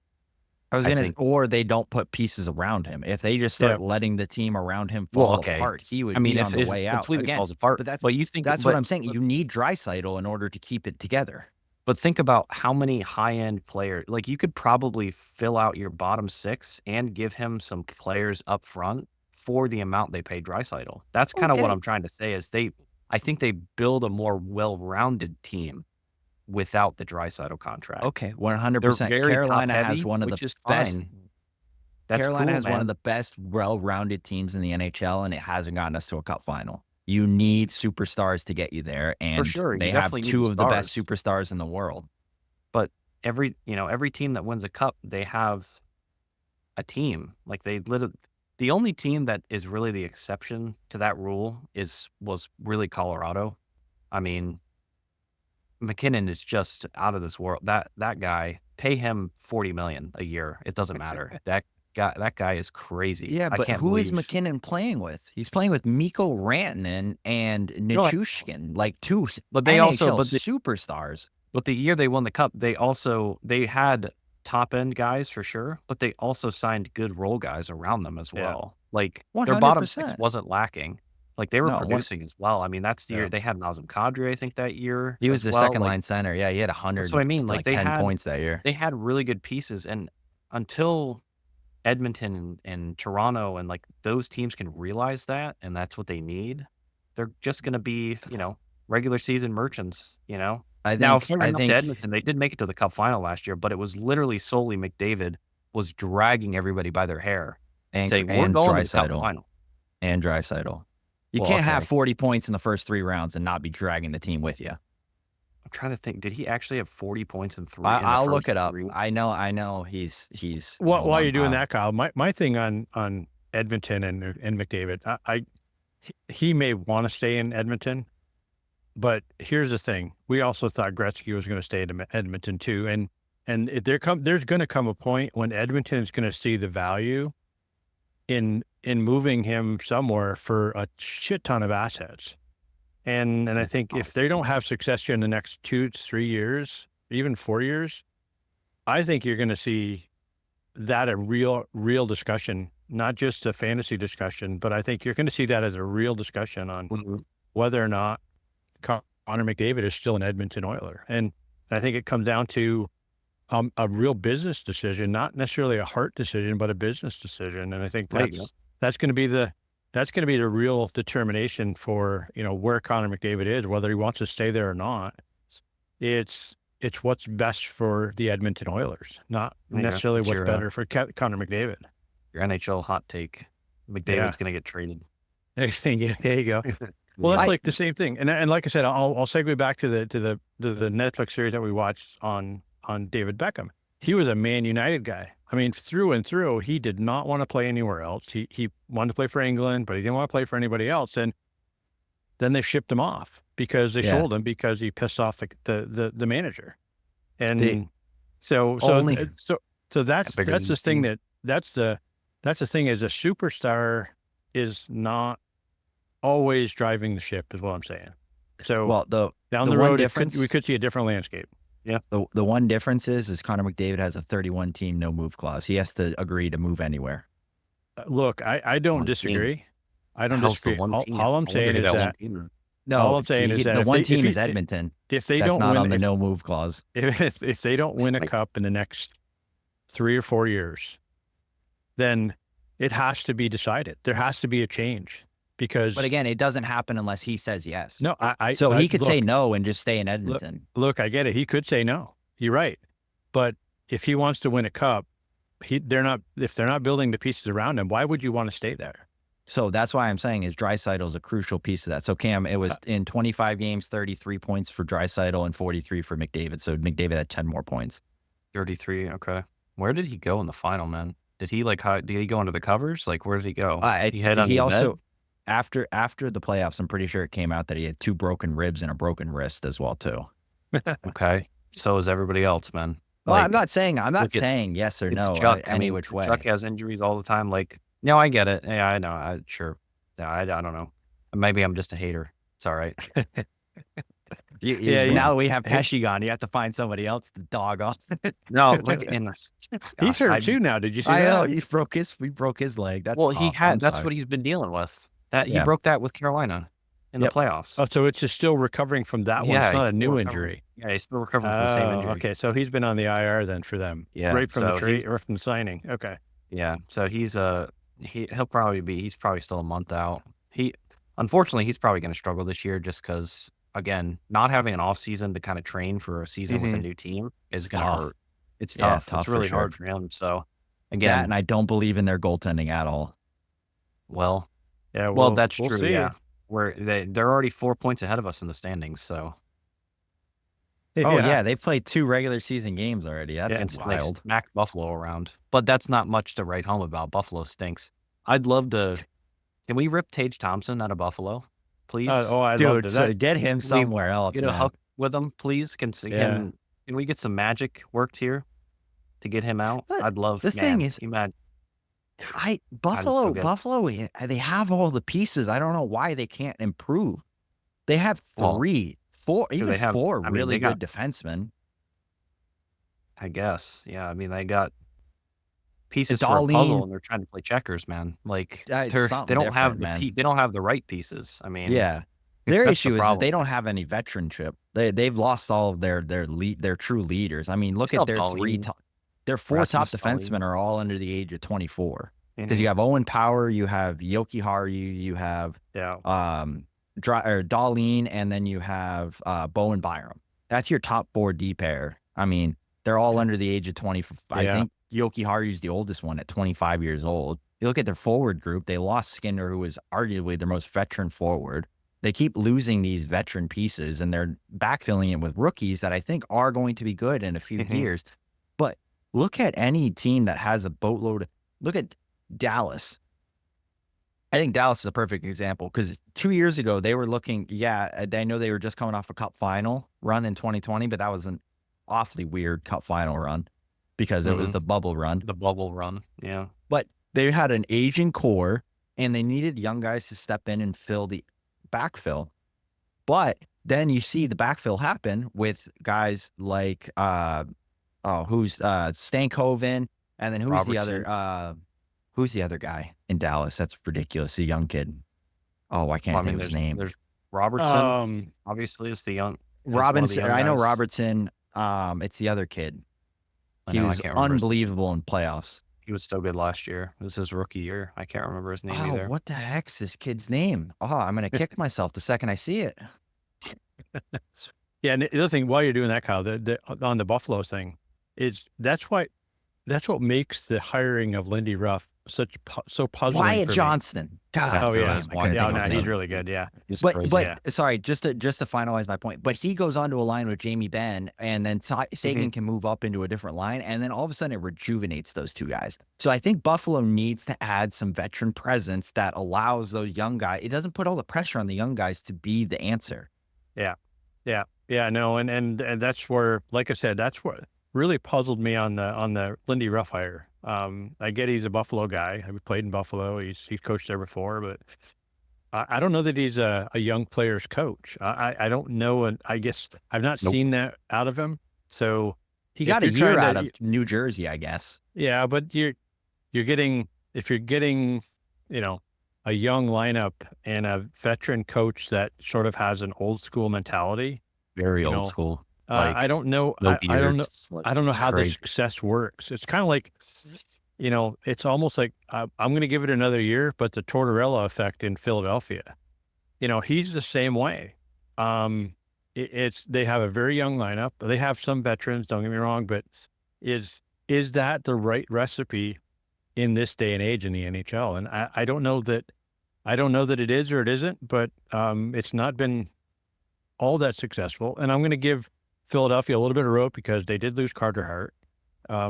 I was I gonna, think, or they don't put pieces around him. If they just yeah. start letting the team around him well, fall okay. apart, he I would mean, be on if the it way out completely again. falls apart, But but you think, that's what I'm saying. You need Draisaitl in order to keep it together. but think about how many high-end players, like you could probably fill out your bottom six and give him some players up front for the amount they pay Draisaitl. That's kind of what Okay. I'm trying to say is I think they build a more well-rounded team without the Draisaitl contract. Okay, They're 100%. very top-heavy, which is fine. That's Carolina cool, has one of man. the best well-rounded teams in the NHL, and it hasn't gotten us to a cup final. You need superstars to get you there, For and sure, you they have definitely need the two of the best stars, superstars in the world. but every team that wins a cup, they have a team. Like they literally, the only team that is really the exception to that rule was really Colorado. I mean, McKinnon is just out of this world. That guy, pay him 40 million a year. It doesn't matter. That guy is crazy. Yeah, I but can't who is believe. McKinnon playing with? He's playing with Mikko Rantanen and No, Nichushkin, like two but they also, NHL superstars. but the year they won the cup, they had top end guys for sure, but they also signed good role guys around them as Yeah. well. Like their bottom six 100%. wasn't lacking. Like they were No, producing as well. I mean, that's the year Yeah. they had Nazem Kadri, I think that year he was as the well. second Like line center. Yeah, he had that's what 100 I mean. Like like 10 points that year. they had really good pieces, and until Edmonton and Toronto and like those teams can realize that, and that's what they need, they're just going to be, regular season merchants. I Now, think fair I enough to think Edmonton, they did make it to the cup final last year, but it was literally solely McDavid was dragging everybody by their hair, saying, "We're and going to the cup Draisaitl final." and Draisaitl. You Well, can't have okay. 40 points in the first 3 rounds and not be dragging the team with you. I'm trying to think. Did he actually have 40 points in the I'll first look it up. 3? I know he's hold While on, you're doing that, Kyle, my thing on Edmonton and McDavid, he may want to stay in Edmonton, but here's the thing: we also thought Gretzky was going to stay in Edmonton too, and there's going to come a point when Edmonton is going to see the value in moving him somewhere for a shit ton of assets. And I think if they don't have success here in the next 2 to 3 years, even 4 years, I think you're going to see that a real discussion, not just a fantasy discussion, but I think you're going to see that as a real discussion on Mhm. whether or not Connor McDavid is still an Edmonton Oiler. And I think it comes down to a real business decision, not necessarily a heart decision, but a business decision. And I think There you go. that's going to be the real determination for, where Connor McDavid is, whether he wants to stay there or not. It's what's best for the Edmonton Oilers, not There you go. necessarily It's what's better for Connor McDavid. your NHL hot take. Yeah. McDavid's going to get traded. Next thing, yeah, there you go. Well, Yeah. that's like the same thing. And like I said, I'll segue back to the Netflix series that we watched on David Beckham. He was a Man United guy. I mean, through and through, he did not want to play anywhere else. He wanted to play for England, but he didn't want to play for anybody else. And then they shipped him off because they Yeah. sold him because he pissed off the manager. And So Only so that's bigger than the this thing team. that's the thing is a superstar is not always driving the ship is what I'm saying. So well, down the the one road, difference we could see a different landscape. the one difference is Connor McDavid has a 31 team no move clause. He has to agree to move anywhere. Look, I don't One team. disagree. I The don't hell's the disagree. one All, team? all I'm I wonder saying who is that one that team is. No, that the one team is if Edmonton. they That's don't not win, on the no move clause. if they don't win a Like, cup in the next 3 or 4 years, then it has to be decided. There has to be a change because But again, it doesn't happen unless he says yes. no, So he could say look, no and just stay in Edmonton. look, I get it. He could say no. You're right. But if he wants to win a cup, if they're not building the pieces around him, why would you want to stay there? So that's why I'm saying is Draisaitl is a crucial piece of that. So Cam, it was in 25 games, 33 points for Draisaitl and 43 for McDavid. So McDavid had 10 more points. 33. Okay. Where did he go in the final, man? Did he did he go into the covers? Like, where did he go? He hit on He the also after the playoffs, I'm pretty sure it came out that he had 2 broken ribs and a broken wrist as well too. bed? Okay. So is everybody else, man. Well, Like, I'm not saying look at yes or it's no Chuck. I any mean, which way. Chuck has injuries all the time. Like, no, I get it. Yeah, I know. Sure. Yeah, I don't know. Maybe I'm just a hater. It's all right. Now that we have Pesci gone, you have to find somebody else to dog off. No, look in He's hurt too now. Did you see I know that? he broke his leg. That's Well, he tough. had. I'm That's sorry. what he's been dealing with. That he Yeah. broke that with Carolina in the Yep. playoffs. Oh, so it's just still recovering from that one. Yeah, It's not he's a still new recovering. injury. Yeah, he's still recovering from the same injury. Okay, so he's been on the IR then for them. Yeah, Right from the so trade he's- or from the signing. Okay. Yeah, so he's he's probably still a month out. Unfortunately he's probably going to struggle this year just because again, not having an off season to kind of train for a season with a new team is going to tough. hurt. It's Yeah, tough. tough It's for really sure. hard for him. So That, again, and I don't believe in their goaltending at all. well, Yeah. well, that's we'll true. see. Yeah, they're already 4 points ahead of us in the standings. So Oh yeah, they played 2 regular season games already. That's and they wild. smacked Buffalo around. But that's not much to write home about. Buffalo stinks. I'd love to. Can we rip Tage Thompson out of Buffalo, please? I love Dude, that. so get him somewhere else, Get a man. hook with him, please. Can we get some magic worked here to get him out? But I'd love. the thing is, Buffalo. Buffalo, they have all the pieces. I don't know why they can't improve. They have Well, 4 they have- four I mean, really they got- good defensemen. I guess. Yeah. I mean, they got pieces for a Dahlin- puzzle, and they're trying to play checkers, man. Like It's they something don't have different, man. they don't have the right pieces. I mean, Yeah. Their that's the issue is problem. they don't have any veteranship. They've lost all of their true leaders. I mean, look Still at their Dahlin, their 4 top Rasmus Dahlin. defensemen are all under the age of 24. Mhm. Because you have Owen Power, you have Yoki Haru, you have Yeah. Darlene, and then you have Bowen Byram. That's your top 4 D pair. I mean, they're all under the age of 20. I Yeah. think Yoki Haru's the oldest one at 25 years old. You look at their forward group, they lost Skinner, who was arguably their most veteran forward. They keep losing these veteran pieces, and they're backfilling it with rookies that I think are going to be good in a few Mhm. years. But look at any team that has a boatload. Look at Dallas. I think Dallas is a perfect example because 2 years ago they were looking. Yeah, I know they were just coming off a Cup final run in 2020, but that was an awfully weird Cup final run because it was Mhm. the bubble run. The bubble run. Yeah. But they had an aging core, and they needed young guys to step in and fill the backfill. But then you see the backfill happen with guys like Stankoven, and then who's the other guy in Dallas? That's ridiculous. A young kid. Oh, I can't think of his name. There's Robertson. Obviously, it's the young Robinson. young I know guys. Robertson. It's the other kid. I He know, I was can't remember his- unbelievable in playoffs. He was so good last year. This is his rookie year. I can't remember his name Oh, either. what the heck's this kid's name? Oh, I'm gonna kick myself the second I see it. Yeah, and the other thing, while you're doing that, Kyle, on the Buffalo thing, is that's what makes the hiring of Lindy Ruff so puzzling. Wyatt for me. Johnston. God. That's Oh who it yeah, is. I couldn't yeah, think no, of his he's name. really good. Yeah, He's But crazy. but sorry, just to finalize my point. But he goes on to align with Jamie Benn, and then Sagan can move up into a different line, and then all of a sudden it rejuvenates those two guys. So I think Buffalo needs to add some veteran presence that allows those young guys. It doesn't put all the pressure on the young guys to be the answer. yeah. No, and that's where, like I said, that's where really puzzled me on the Lindy Ruff hire. I get he's a Buffalo guy. He played in Buffalo. He's coached there before, but I don't know that he's a young player's coach. I don't know, and I guess I've not Nope. seen that out of him. So He if got a you're year trying out to, of New Jersey, I guess. yeah, but you're getting if you're getting, you know, a young lineup and a veteran coach that sort of has an old school mentality, Very you old know, school. I Like don't know. no I don't know. beards. Like I don't know it's how the crazy. success works. It's kind of like, it's almost like I'm going to give it another year, but the Tortorella effect in Philadelphia. He's the same way. They have a very young lineup. They have some veterans. Don't get me wrong, but is that the right recipe in this day and age in the NHL? And I don't know that. I don't know that it is or it isn't, but it's not been all that successful. And I'm going to give Philadelphia a little bit of rope because they did lose Carter Hart,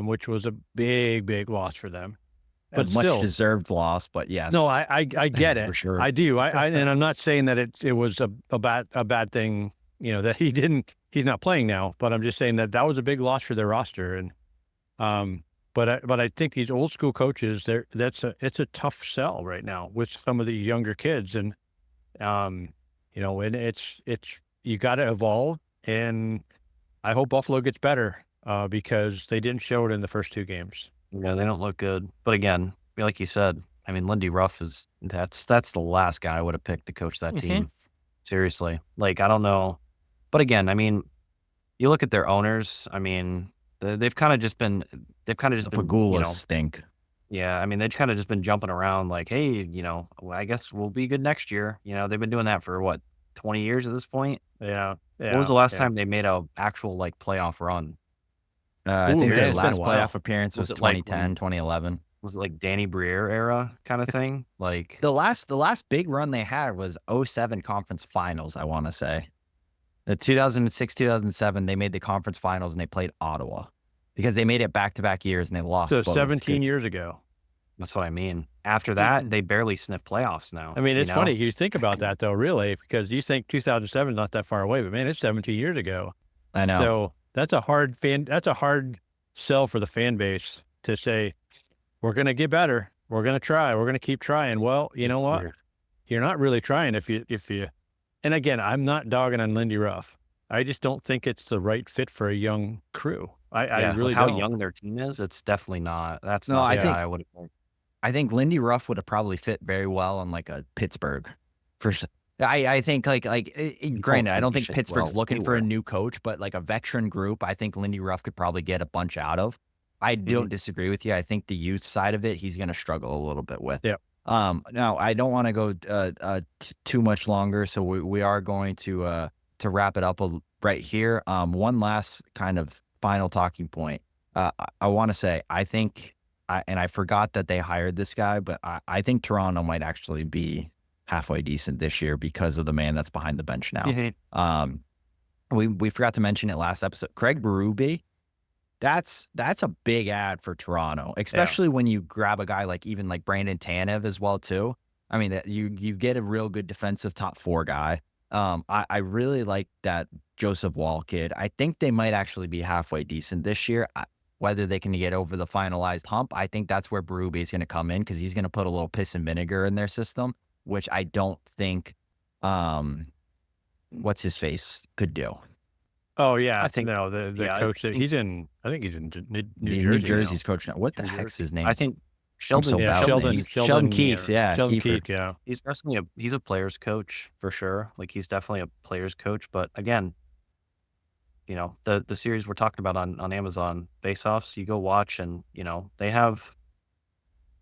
which was a big, big loss for them. A But much still, deserved loss, but yes. no, I get it. For sure. I do. And I'm not saying that it was a bad thing, that he's not playing now, but I'm just saying that was a big loss for their roster. And, but I think these old school coaches, it's a tough sell right now with some of the younger kids. And, and it's, you got to evolve. And I hope Buffalo gets better, because they didn't show it in the first two games. Yeah, they don't look good. But again, like you said, I mean, Lindy Ruff that's the last guy I would have picked to coach that team. Seriously. Like, I don't know. But again, I mean, you look at their owners, I mean, they've kind of just been, Pagulas stink. yeah, I mean, they've kind of just been jumping around like, hey, well, I guess we'll be good next year. They've been doing that for what, 20 years at this point? Yeah. What was the last yeah. time they made a actual like playoff run? I Ooh, think yeah, their it's been last a while. playoff appearance was Was it like 2010, 2011. Was it like Danny Briere era kind of thing? Like, The last big run they had was 07 conference finals, I want to say. The 2006, 2007, they made the conference finals and they played Ottawa because they made it back-to-back years and they lost So both. 17 years ago. that's what I mean. After that, they barely sniff playoffs now. I mean, it's you know? funny you think about that though, really, because you think 2007 is not that far away, but man, it's 17 years ago. I know. So that's a hard sell for the fan base to say, we're going to get better. We're going to try. We're going to keep trying. Well, you know what? You're not really trying if you, and again, I'm not dogging on Lindy Ruff. I just don't think it's the right fit for a young crew. I really with how don't. young their team is, it's definitely not. That's No, not I the think- guy I would have. I think Lindy Ruff would have probably fit very well on like a Pittsburgh. For sure. I think granted, I don't think shit Pittsburgh's well looking for a anywhere. new coach, but like a veteran group, I think Lindy Ruff could probably get a bunch out of. I don't disagree with you. I think the youth side of it, he's going to struggle a little bit with. Yeah. Now I don't want to go too much longer, so we are going to wrap it up right here. One last kind of final talking point. I want to say I think, and I forgot that they hired this guy, but I think Toronto might actually be halfway decent this year because of the man that's behind the bench now. We forgot to mention it last episode. Craig Berube. That's a big ad for Toronto, especially when you grab a guy like even like Brandon Tanev as well too. I mean, that you get a real good defensive top four guy. I really like that Joseph Wall kid. I think they might actually be halfway decent this year. Whether they can get over the finalized hump, I think that's where Berube is going to come in because he's going to put a little piss and vinegar in their system, which I don't think what's his face could do. Oh yeah, I think- the coach that he's in. I think he's in New Jersey. New Jersey's now. coach now. What the heck's his name? I think Sheldon. so bad with names. Sheldon Keefe. Yeah, Sheldon Kiefer. Keefe. Yeah. He's definitely he's a player's coach for sure. Like he's definitely a player's coach. But again, the series we're talking about on Amazon Face-Offs, you go watch and they have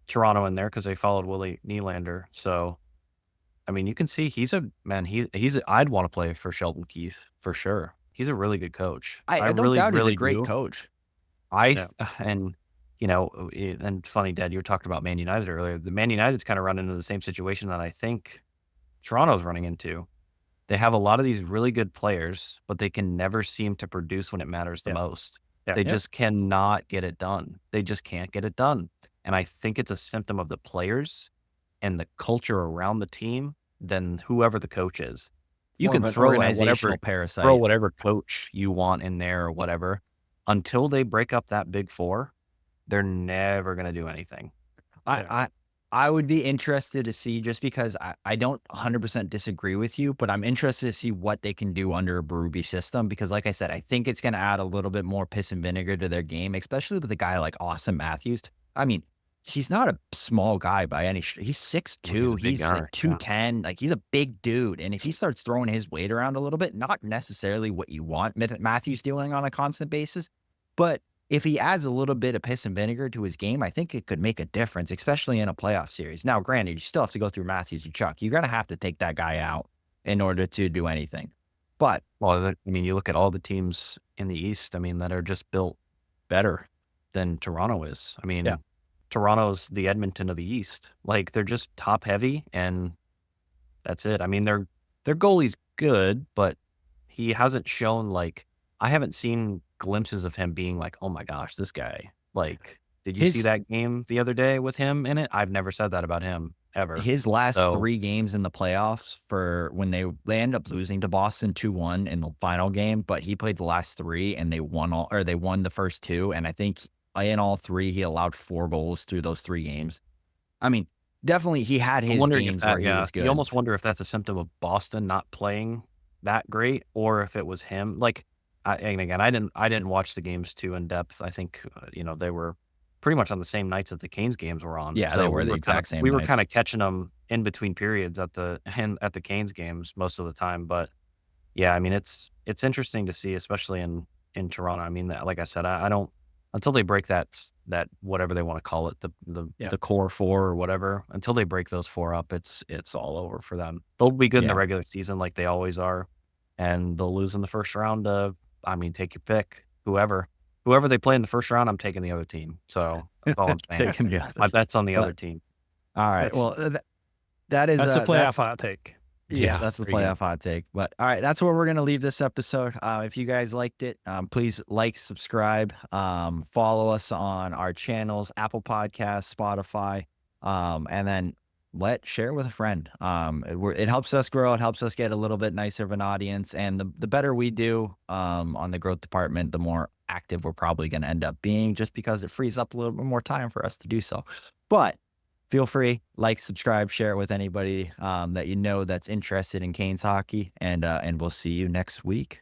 Toronto in there because they followed Willie Nylander. So I mean, you can see he's I'd want to play for Sheldon Keefe for sure. He's a really good coach. I don't really, doubt he's really a great do. coach. And and funny, Dad, you were talking about Man United earlier. The Man United's kind of run into the same situation that I think Toronto's running into. They have a lot of these really good players, but they can never seem to produce when it matters the most. Yeah. They just cannot get it done. They just can't get it done. And I think it's a symptom of the players and the culture around the team than whoever the coach is. You More can of an throw organizational whatever parasite. throw whatever coach you want in there or whatever. until they break up that big four, they're never going to do anything. I, Yeah. I I would be interested to see, just because I don't 100% disagree with you, but I'm interested to see what they can do under a Berube system, because like I said, I think it's going to add a little bit more piss and vinegar to their game, especially with a guy like Austin Matthews. I mean, he's not a small guy by any he's I mean, he's 6'2", a big he's guy. like Yeah. 210, like he's a big dude. And if he starts throwing his weight around a little bit, not necessarily what you want Matthews doing on a constant basis, but if he adds a little bit of piss and vinegar to his game, I think it could make a difference, especially in a playoff series. Now, granted, you still have to go through Matthews and Chuck. You're going to have to take that guy out in order to do anything. But Well, I mean, you look at all the teams in the East, I mean, that are just built better than Toronto is. I yeah, mean, Toronto's the Edmonton of the East. Like, they're just top heavy, and that's it. I mean, their goalie's good, but he hasn't shown, like, I haven't seen glimpses of him being like, "Oh my gosh, this guy." Like, did you see his that game the other day with him in it? I've never said that about him ever. his last So, 3 games in the playoffs, for when they ended up losing to Boston 2-1 in the final game, but he played the last 3 and they won the first 2, and I think in all 3 he allowed 4 goals through those 3 games. I mean, definitely he had I'm his wondering if games where that he yeah, was you good. almost wonder if that's a symptom of Boston not playing that great, or if it was him. Like, and again, I didn't watch the games too in depth. I think, they were pretty much on the same nights that the Canes games were on. Yeah, they So were the exact same we were nights. kinda catching them in between periods at the Canes games most of the time. But yeah, I mean, it's interesting to see, especially in Toronto. I mean, like I said, I don't, until they break that whatever they want to call it, Yeah. the core four or whatever, until they break those four up, it's all over for them. They'll be good in the Yeah. regular season like they always are, and they'll lose in the first round of, I mean, take your pick, whoever they play in the first round, I'm taking the other team. So that's all I'm They saying. can be My others. bet's on the other But team. all right. That's Well, that is that's the playoff that's hot take. yeah, Yeah, that's the there you go. playoff hot take. But all right, that's where we're gonna leave this episode. If you guys liked it, please like, subscribe, follow us on our channels, Apple Podcasts, Spotify, and then share it with a friend. It helps us grow. It helps us get a little bit nicer of an audience, and the better we do on the growth department, the more active we're probably going to end up being, just because it frees up a little bit more time for us to do so. But feel free, like, subscribe, share it with anybody that you know that's interested in Canes hockey, and we'll see you next week.